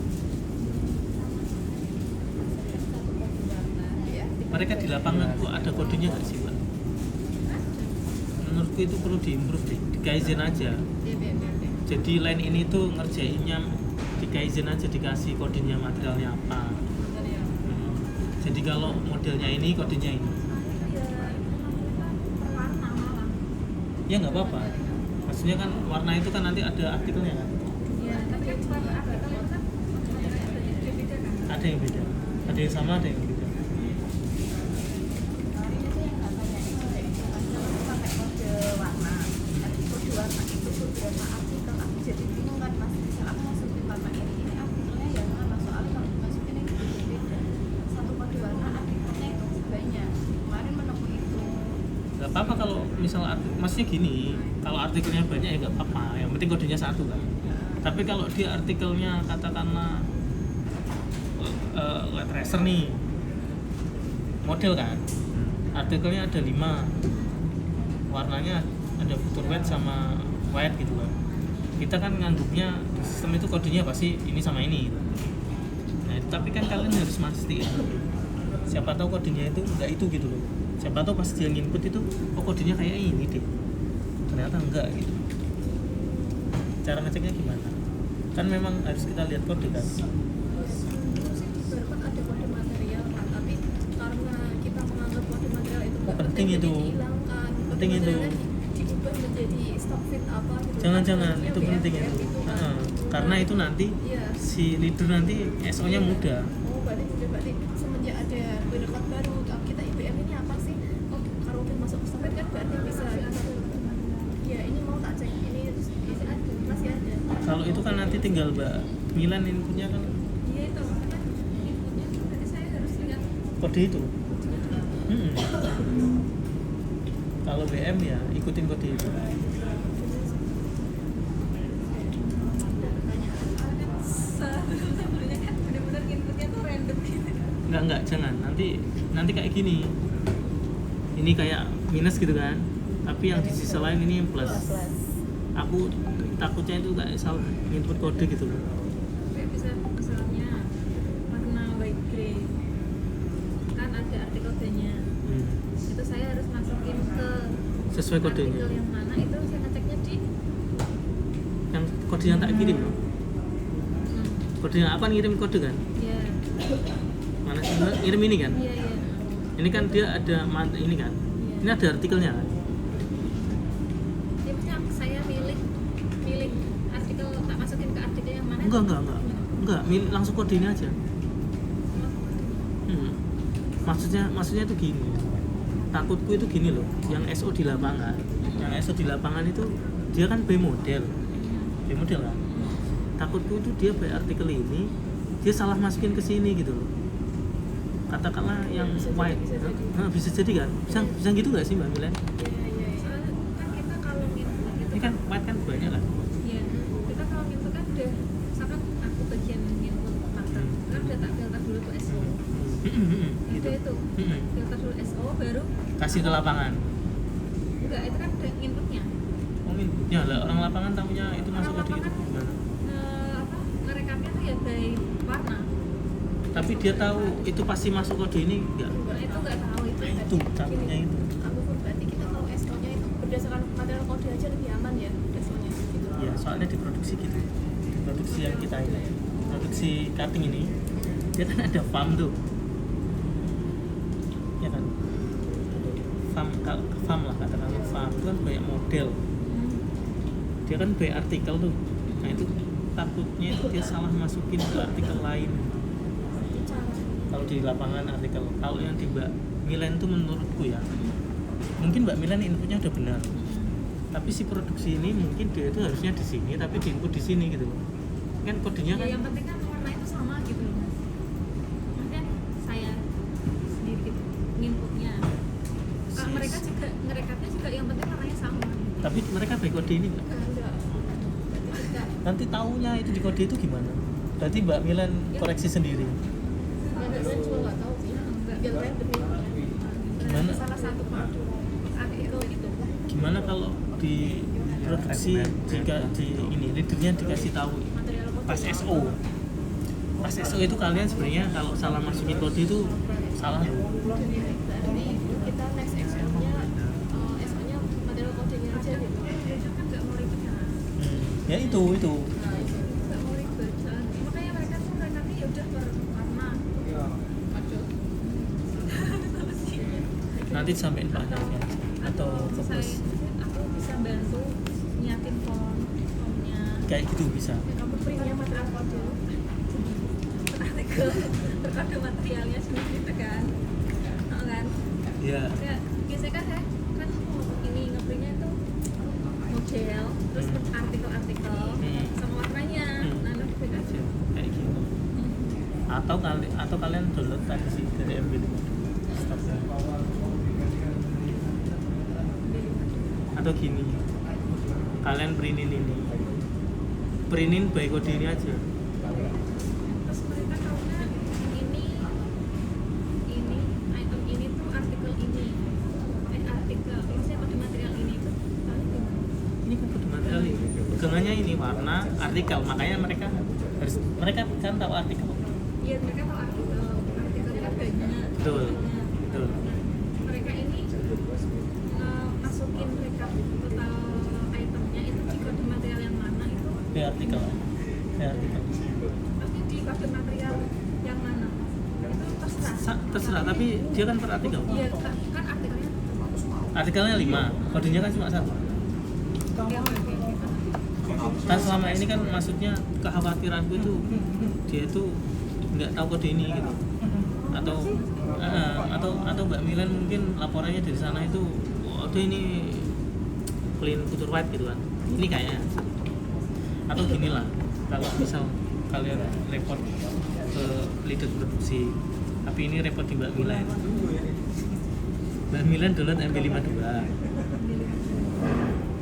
Mereka di lapangan kok ada kodenya nggak sih, Mbak? Menurutku itu perlu diimprove deh, di kaizen aja. Jadi line ini tuh ngerjainnya di kaizen aja, dikasih kodenya materialnya apa. Jadi kalau modelnya ini, kodenya ini. Ya nggak apa-apa. Maksudnya kan warna itu kan nanti ada artikelnya kan. Ada yang beda. Ada yang sama, ada yang beda. Gak apa-apa kalau misalnya maksudnya gini, kalau artikelnya banyak ya gak apa-apa, yang penting kodenya satu kan. Tapi kalau dia artikelnya katakanlah light tracer nih model kan, artikelnya ada 5, warnanya ada future white sama white gitu kan. Kita kan nganggupnya di sistem itu kodenya pasti ini sama ini gitu. Nah, tapi kan kalian harus mastiin, siapa tahu kodenya itu enggak itu gitu loh. Siapa tahu pas dia nginput itu, oh kodenya kayak ini deh, ternyata enggak gitu. Cara ngeceknya gimana? Kan memang harus kita lihat kode kan. Berkat ada kode material kan, tapi karena kita menganggap kode material itu nggak Penting itu. dihilangkan, Penting itu. diubah menjadi stock fit apa gitu. Jangan-jangan Maksudnya itu penting BFF itu. kan. Karena itu nanti Iya. si leader nanti SO-nya mudah. Oh berarti semenjak ada berkat baru kita IBM ini apa sih? Oh kalau udah masuk stock fit kan berarti bisa. Ya ini mau tak cek ini masih ada. Kalau itu kan nanti tinggal Mbak Milan inputnya kan Iya itu kan inputnya berarti saya harus lihat. kode itu. Kalau BM ya ikutin kode itu. Sebenarnya kan benar-benar inputnya tuh random gitu. Enggak, jangan. Nanti kayak gini. Ini kayak minus gitu kan. Tapi yang di sisi lain ini yang plus. Aku takutnya itu kayak salah input kode gitu loh. Kayak bisa misalnya warna white gray kan ada artikel B-nya. Itu saya harus masukin ke Sesuai kodenya. artikel yang mana itu saya ngeceknya di Yang kode yang tak kirim loh. Kode yang apa ngirim kode kan? ya Mana sih Mbak? Ngirim ini kan? iya Ini kan dia ada ini kan. Ini ada artikelnya kan? ya maksudnya saya milih artikel tak masukin ke artikel yang mana Enggak, langsung kode ini aja. Maksudnya itu gini. Takutku itu gini loh, yang SO di lapangan. Yang SO di lapangan itu dia kan B model kan. Takutku itu dia by artikel ini dia salah masukin ke sini gitu loh. Katakanlah yang white, bisa jadi kan? Bisa gitu nggak sih Mbak Milen? iya soalnya kan kita kalau nginput itu Ini kan white kan banyak kan? iya kita kalau nginput kan udah misalkan aku bagian nginput makro kan udah tak filter dulu tuh SO Gitu. itu filter dulu SO baru Kasih ke lapangan. enggak itu kan udah inputnya Oh inputnya lah, orang lapangan tahunya itu masuk kode itu gimana? ngerekamnya tuh ya by warna Tapi dia tahu itu pasti masuk kode ini enggak? nah, itu nggak tahu itu Nah, itu caranya itu. aku berarti kita kalau SO nya itu berdasarkan material kode aja lebih aman ya SO nya gitu Ya soalnya diproduksi gitu. Diproduksi yang kita ini, produksi cutting ini dia kan ada farm tuh, ya kan, farm lah katakanlah, farm itu kan banyak model, dia kan banyak artikel tuh. Nah itu takutnya itu dia salah masukin ke artikel lain. Kalau di lapangan artikel, kalau yang di Mbak Milen tuh menurutku ya, mungkin Mbak Milen inputnya udah benar, tapi si produksi ini mungkin dia itu harusnya di sini tapi di input di sini gitu loh. Kan kodenya kan yang penting kan warna itu sama gitu loh mas. Maksudnya saya sendiri gitu nginputnya. Mereka juga ngerekapnya juga yang penting warnanya sama. Tapi mereka pakai kode ini nggak? Enggak. Nanti taunya itu di kode itu gimana? Berarti Mbak Milen koreksi sendiri. Saya juga nggak tahu sih. Biar random Gimana? salah satu artikel gitu. Gimana kalau di produksi jika di ini leadernya dikasih tahu pas SO. Pas SO itu kalian sebenarnya kalau salah masukin kode itu salah loh. Jadi kita next SO-nya SO-nya material coding aja gitu. Itu kan nggak mau ribet kan? Ya itu. Nah, nggak mau ribet. Makanya mereka tuh rekapnya ya udah berwarna. Nanti sampein bahannya atau ke bos. Aku bisa bantu nyiapin formnya. Kayak gitu bisa. Kamu printnya material kode. Artikel berkode materialnya sendiri gitu kan. Oh, kan? Iya. Kayak biasanya kan saya kan ini ngeprintnya itu model terus artikel-artikel sama warnanya. Nah, lebih aja. Kayak gitu. Atau kalian download tadi sih dari MB5 stopnya. Atau gini, kalian printin by kode ini aja. Terus mereka taunya ini item ini tuh artikel ini artikel maksudnya kode material ini itu paling gimana? Ini kan kode material ini, pegangannya ini warna artikel, makanya mereka kan tahu artikel. Iya mereka tahu artikelnya kan banyak. Betul. Mereka ini masukin rekap total itemnya itu di kode material yang mana itu? Di artikel. Maksudnya di kode material yang mana? Itu terserah. Tapi dia kan per artikel. Iya kan artikelnya. Artikelnya 5, kodenya kan cuma 1. Kan selama ini kan maksudnya kekhawatiranku itu dia itu nggak tahu kode ini gitu, atau Mbak Milen mungkin laporannya dari sana itu ada ini clean future white gitu kan, ini kayaknya. Atau gini lah, kalau misal kalian report ke leader produksi tapi ini report di Mbak Milen download MB52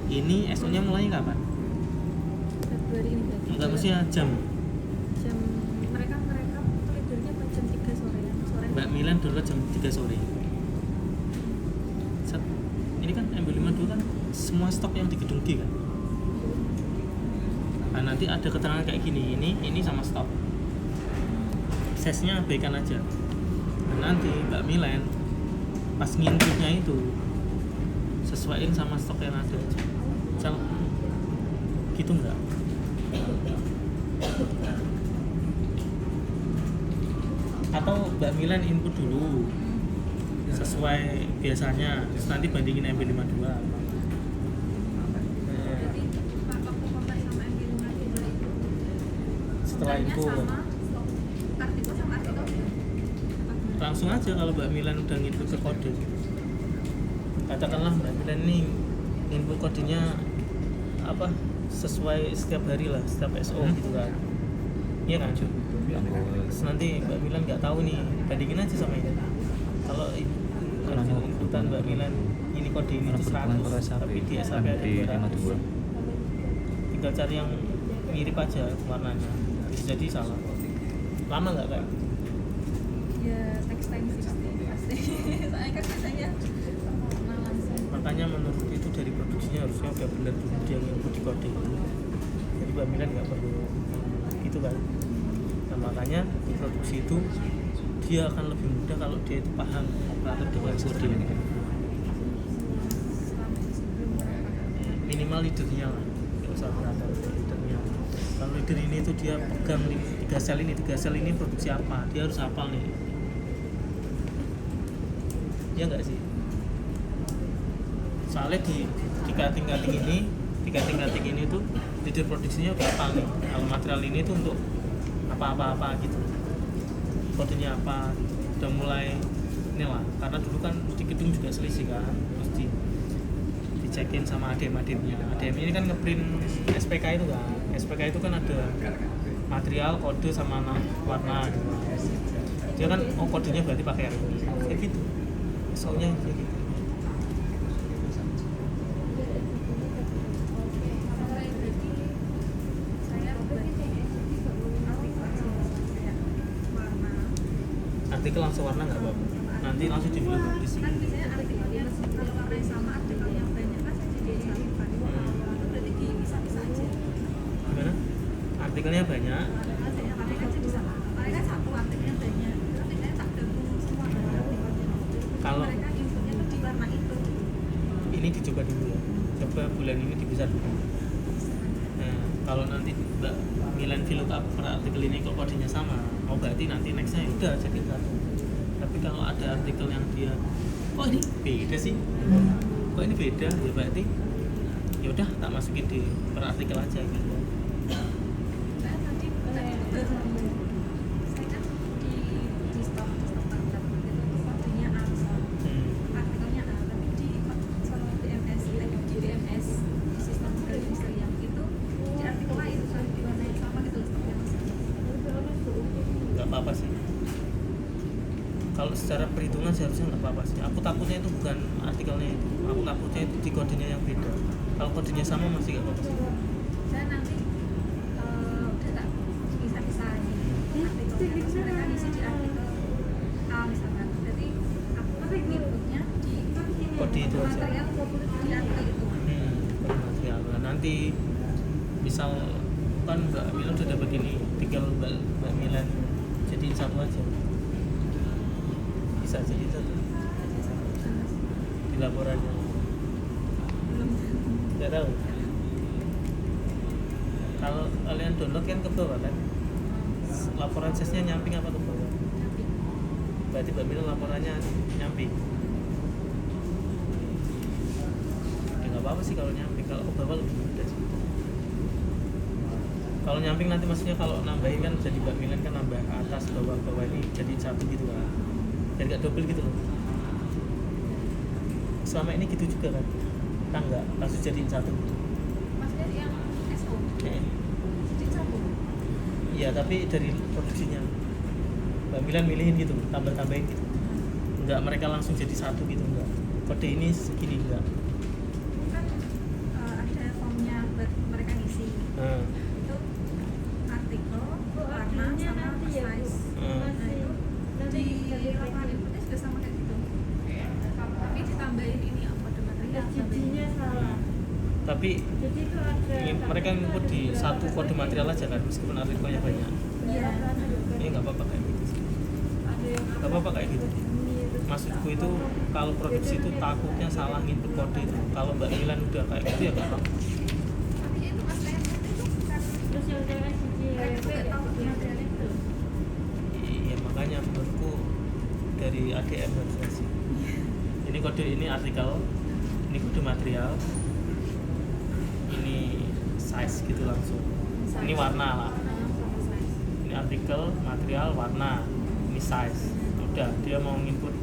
ini SO nya mulainya kapan? Februari ini berarti. Enggak, maksudnya jam mereka tidurnya jam 3 sore. Mbak Milen download jam 3 sore. Ini kan MB52 kan semua stok yang di gedung G kan. Nah, nanti ada keterangan kayak gini, ini sama stok. Aksesnya abaikan aja. Dan nanti Mbak Milen pas nginputnya itu sesuaiin sama stok yang ada aja. Gitu enggak? Atau Mbak Milen input dulu sesuai biasanya, terus nanti bandingin MB52. Jadi waktu kontak sama MB52 itu Setelah itu artikel sama artikel langsung aja kalau Mbak Milen udah nginput ke kode. Katakanlah Mbak Milen ini input kodenya apa sesuai setiap hari lah, setiap SO gitu kan. Iya kan? Terus nanti Mbak Milen nggak tahu nih, bandingin aja sama ini. Kalau inputan Mbak Milen ini kode ini itu 100, tapi di SAP ada 200. Tinggal cari yang mirip aja warnanya, bisa jadi salah. Lama nggak kayak gitu? ya text time sih pasti. Soalnya kan biasanya malam sih. Makanya menurut itu dari produksinya harusnya udah benar dulu dia nginput di kode itu. Jadi Mbak Milen nggak perlu gitu kan. Nah makanya di produksi itu dia akan lebih mudah kalau dia itu paham operator dengan kode ini. Selama sebelum berapa? Minimal leadernya lah, nggak usah operator, leadernya. Kalau leader ini tuh dia pegang nih, 3 sel ini produksi apa, dia harus hafal nih. Ya enggak sih? Soalnya di cutting ini tuh leader produksinya udah hafal nih. Kalau material ini tuh untuk apa gitu, kodenya apa gitu. Udah mulai inilah, karena dulu kan di gedung juga selisih kan, mesti dicekin sama ADM-nya. ADM ini kan ngeprint SPK itu kan. SPK itu kan ada material, kode sama warna gitu. Dia kan kodenya berarti pakai RMB kayak gitu. Soalnya kayak gitu. Artikel langsung warna nggak apa-apa. Nanti langsung dibilang di sini. Kan biasanya artikelnya kalau warna yang sama, artikel yang banyak kan saya jadi satu kan. Itu berarti dipisah-pisah aja. Gimana? Artikelnya banyak. Artikelnya jadi sama. Mereka satu artikelnya banyak. Artikelnya tak gabung semua dalam artikelnya. Kalau Mereka infonya tuh di warna itu. ini dicoba dulu ya. Coba bulan ini dipisah dulu. Nah, kalau nanti Mbak Milan VLOOKUP per artikel ini kok kodenya sama, oh berarti nanti nextnya udah jadi satu. Tapi kalau ada artikel yang dia, kok ini beda sih? Kok ini beda? Ya berarti ya udah tak masukin di per artikel aja gitu. Saya tadi tugas saya kan di stok tempat itu kodenya A artikelnya A, tapi di DMS di sistem industri yang itu di artikel lain sudah di warna yang sama gitu stoknya masih. Nggak apa-apa sih. Kalau secara perhitungan seharusnya nggak apa-apa sih. Aku takutnya itu bukan artikelnya itu. Aku takutnya itu di kodenya yang beda. Kalau kodenya sama masih nggak apa-apa sih. Saya nanti udah tak bisa-bisa artikelnya terus mereka isi di artikel A misalkan. Jadi aku inputnya di Kode itu aja. material di artikel itu. Kode material. Nah, nanti misal kan Mbak Milan sudah begini, tinggal Mbak Milan jadiin satu aja. Bisa jadi satu di laporannya. Belum. Nggak tahu. Kalau kalian download kan ke bawah kan, laporan sesnya nyamping apa ke bawah? Berarti Mbak Milan laporannya nyamping. Ya nggak apa-apa sih kalau nyamping, kalau ke bawah lebih mudah sih. Kalau nyamping nanti maksudnya kalau nambahin kan jadi Mbak Milan kan nambah atas bawah ini jadi satu gitu kan, jadi nggak double gitu loh. Selama ini gitu juga kan, kita nggak langsung jadiin satu. Maksudnya yang SO jadi campur. Iya, tapi dari produksinya Mbak Milan milihin gitu, tambah-tambahin gitu. Enggak mereka langsung jadi satu gitu, enggak. Kode ini segini enggak. Kan ada formnya buat mereka ngisi. Nah, Itu artikel, warna sama size. Nah itu di laporan inputnya sudah sama kayak gitu. Tapi ditambahin ini apa kode material Jijinya salah. tapi Jadi itu ada mereka input di satu kode material aja kan, meskipun artikelnya banyak. Iya. Ini nggak apa-apa kayak gitu sih. Nggak apa-apa kayak gitu. Maksudku itu kalau produksi itu takutnya salah input kode itu. Kalau Mbak Milan udah kayak gitu ya nggak apa-apa. Tapi itu mas itu bukan Terus yang cewek siji mereka tuh nggak tahu materialnya itu. Iya, makanya menurutku dari ADM harusnya sih. Ini kode, ini artikel, ini kode material, ini size gitu langsung. Ini warna lah. Ini artikel, material, warna, ini size. Udah, dia mau input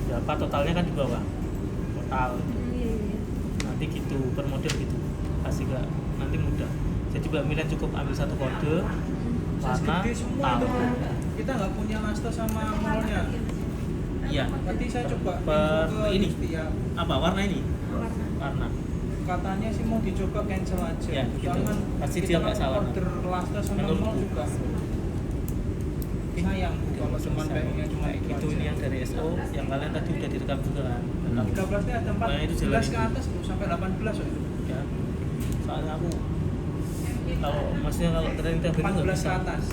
berapa totalnya kan di bawah. Total. Nanti gitu, per model gitu. Kasih gak, nanti mudah. Jadi Mbak Milan cukup ambil satu kode, warna, Gede semua total. itu. Kita nggak punya master sama mallnya. Iya. Nanti saya coba Per info ke ini. ya. Apa warna ini? Warna. Warna. Katanya sih mau dicoba cancel aja. Ya, gitu. Jangan Pasti kita dia nggak salah. order Lasta sama Menurutku. mall juga. Sayang kalau cuma banknya cuma itu ini yang dari SO, yang kalian tadi udah direkam juga kan. 13 nya ada Nah, itu 14 jelas. ke atas loh, sampai 18 loh itu. Ya. Soalnya aku kalau maksudnya kalau training tabel itu nggak 14 bisa. ke atas.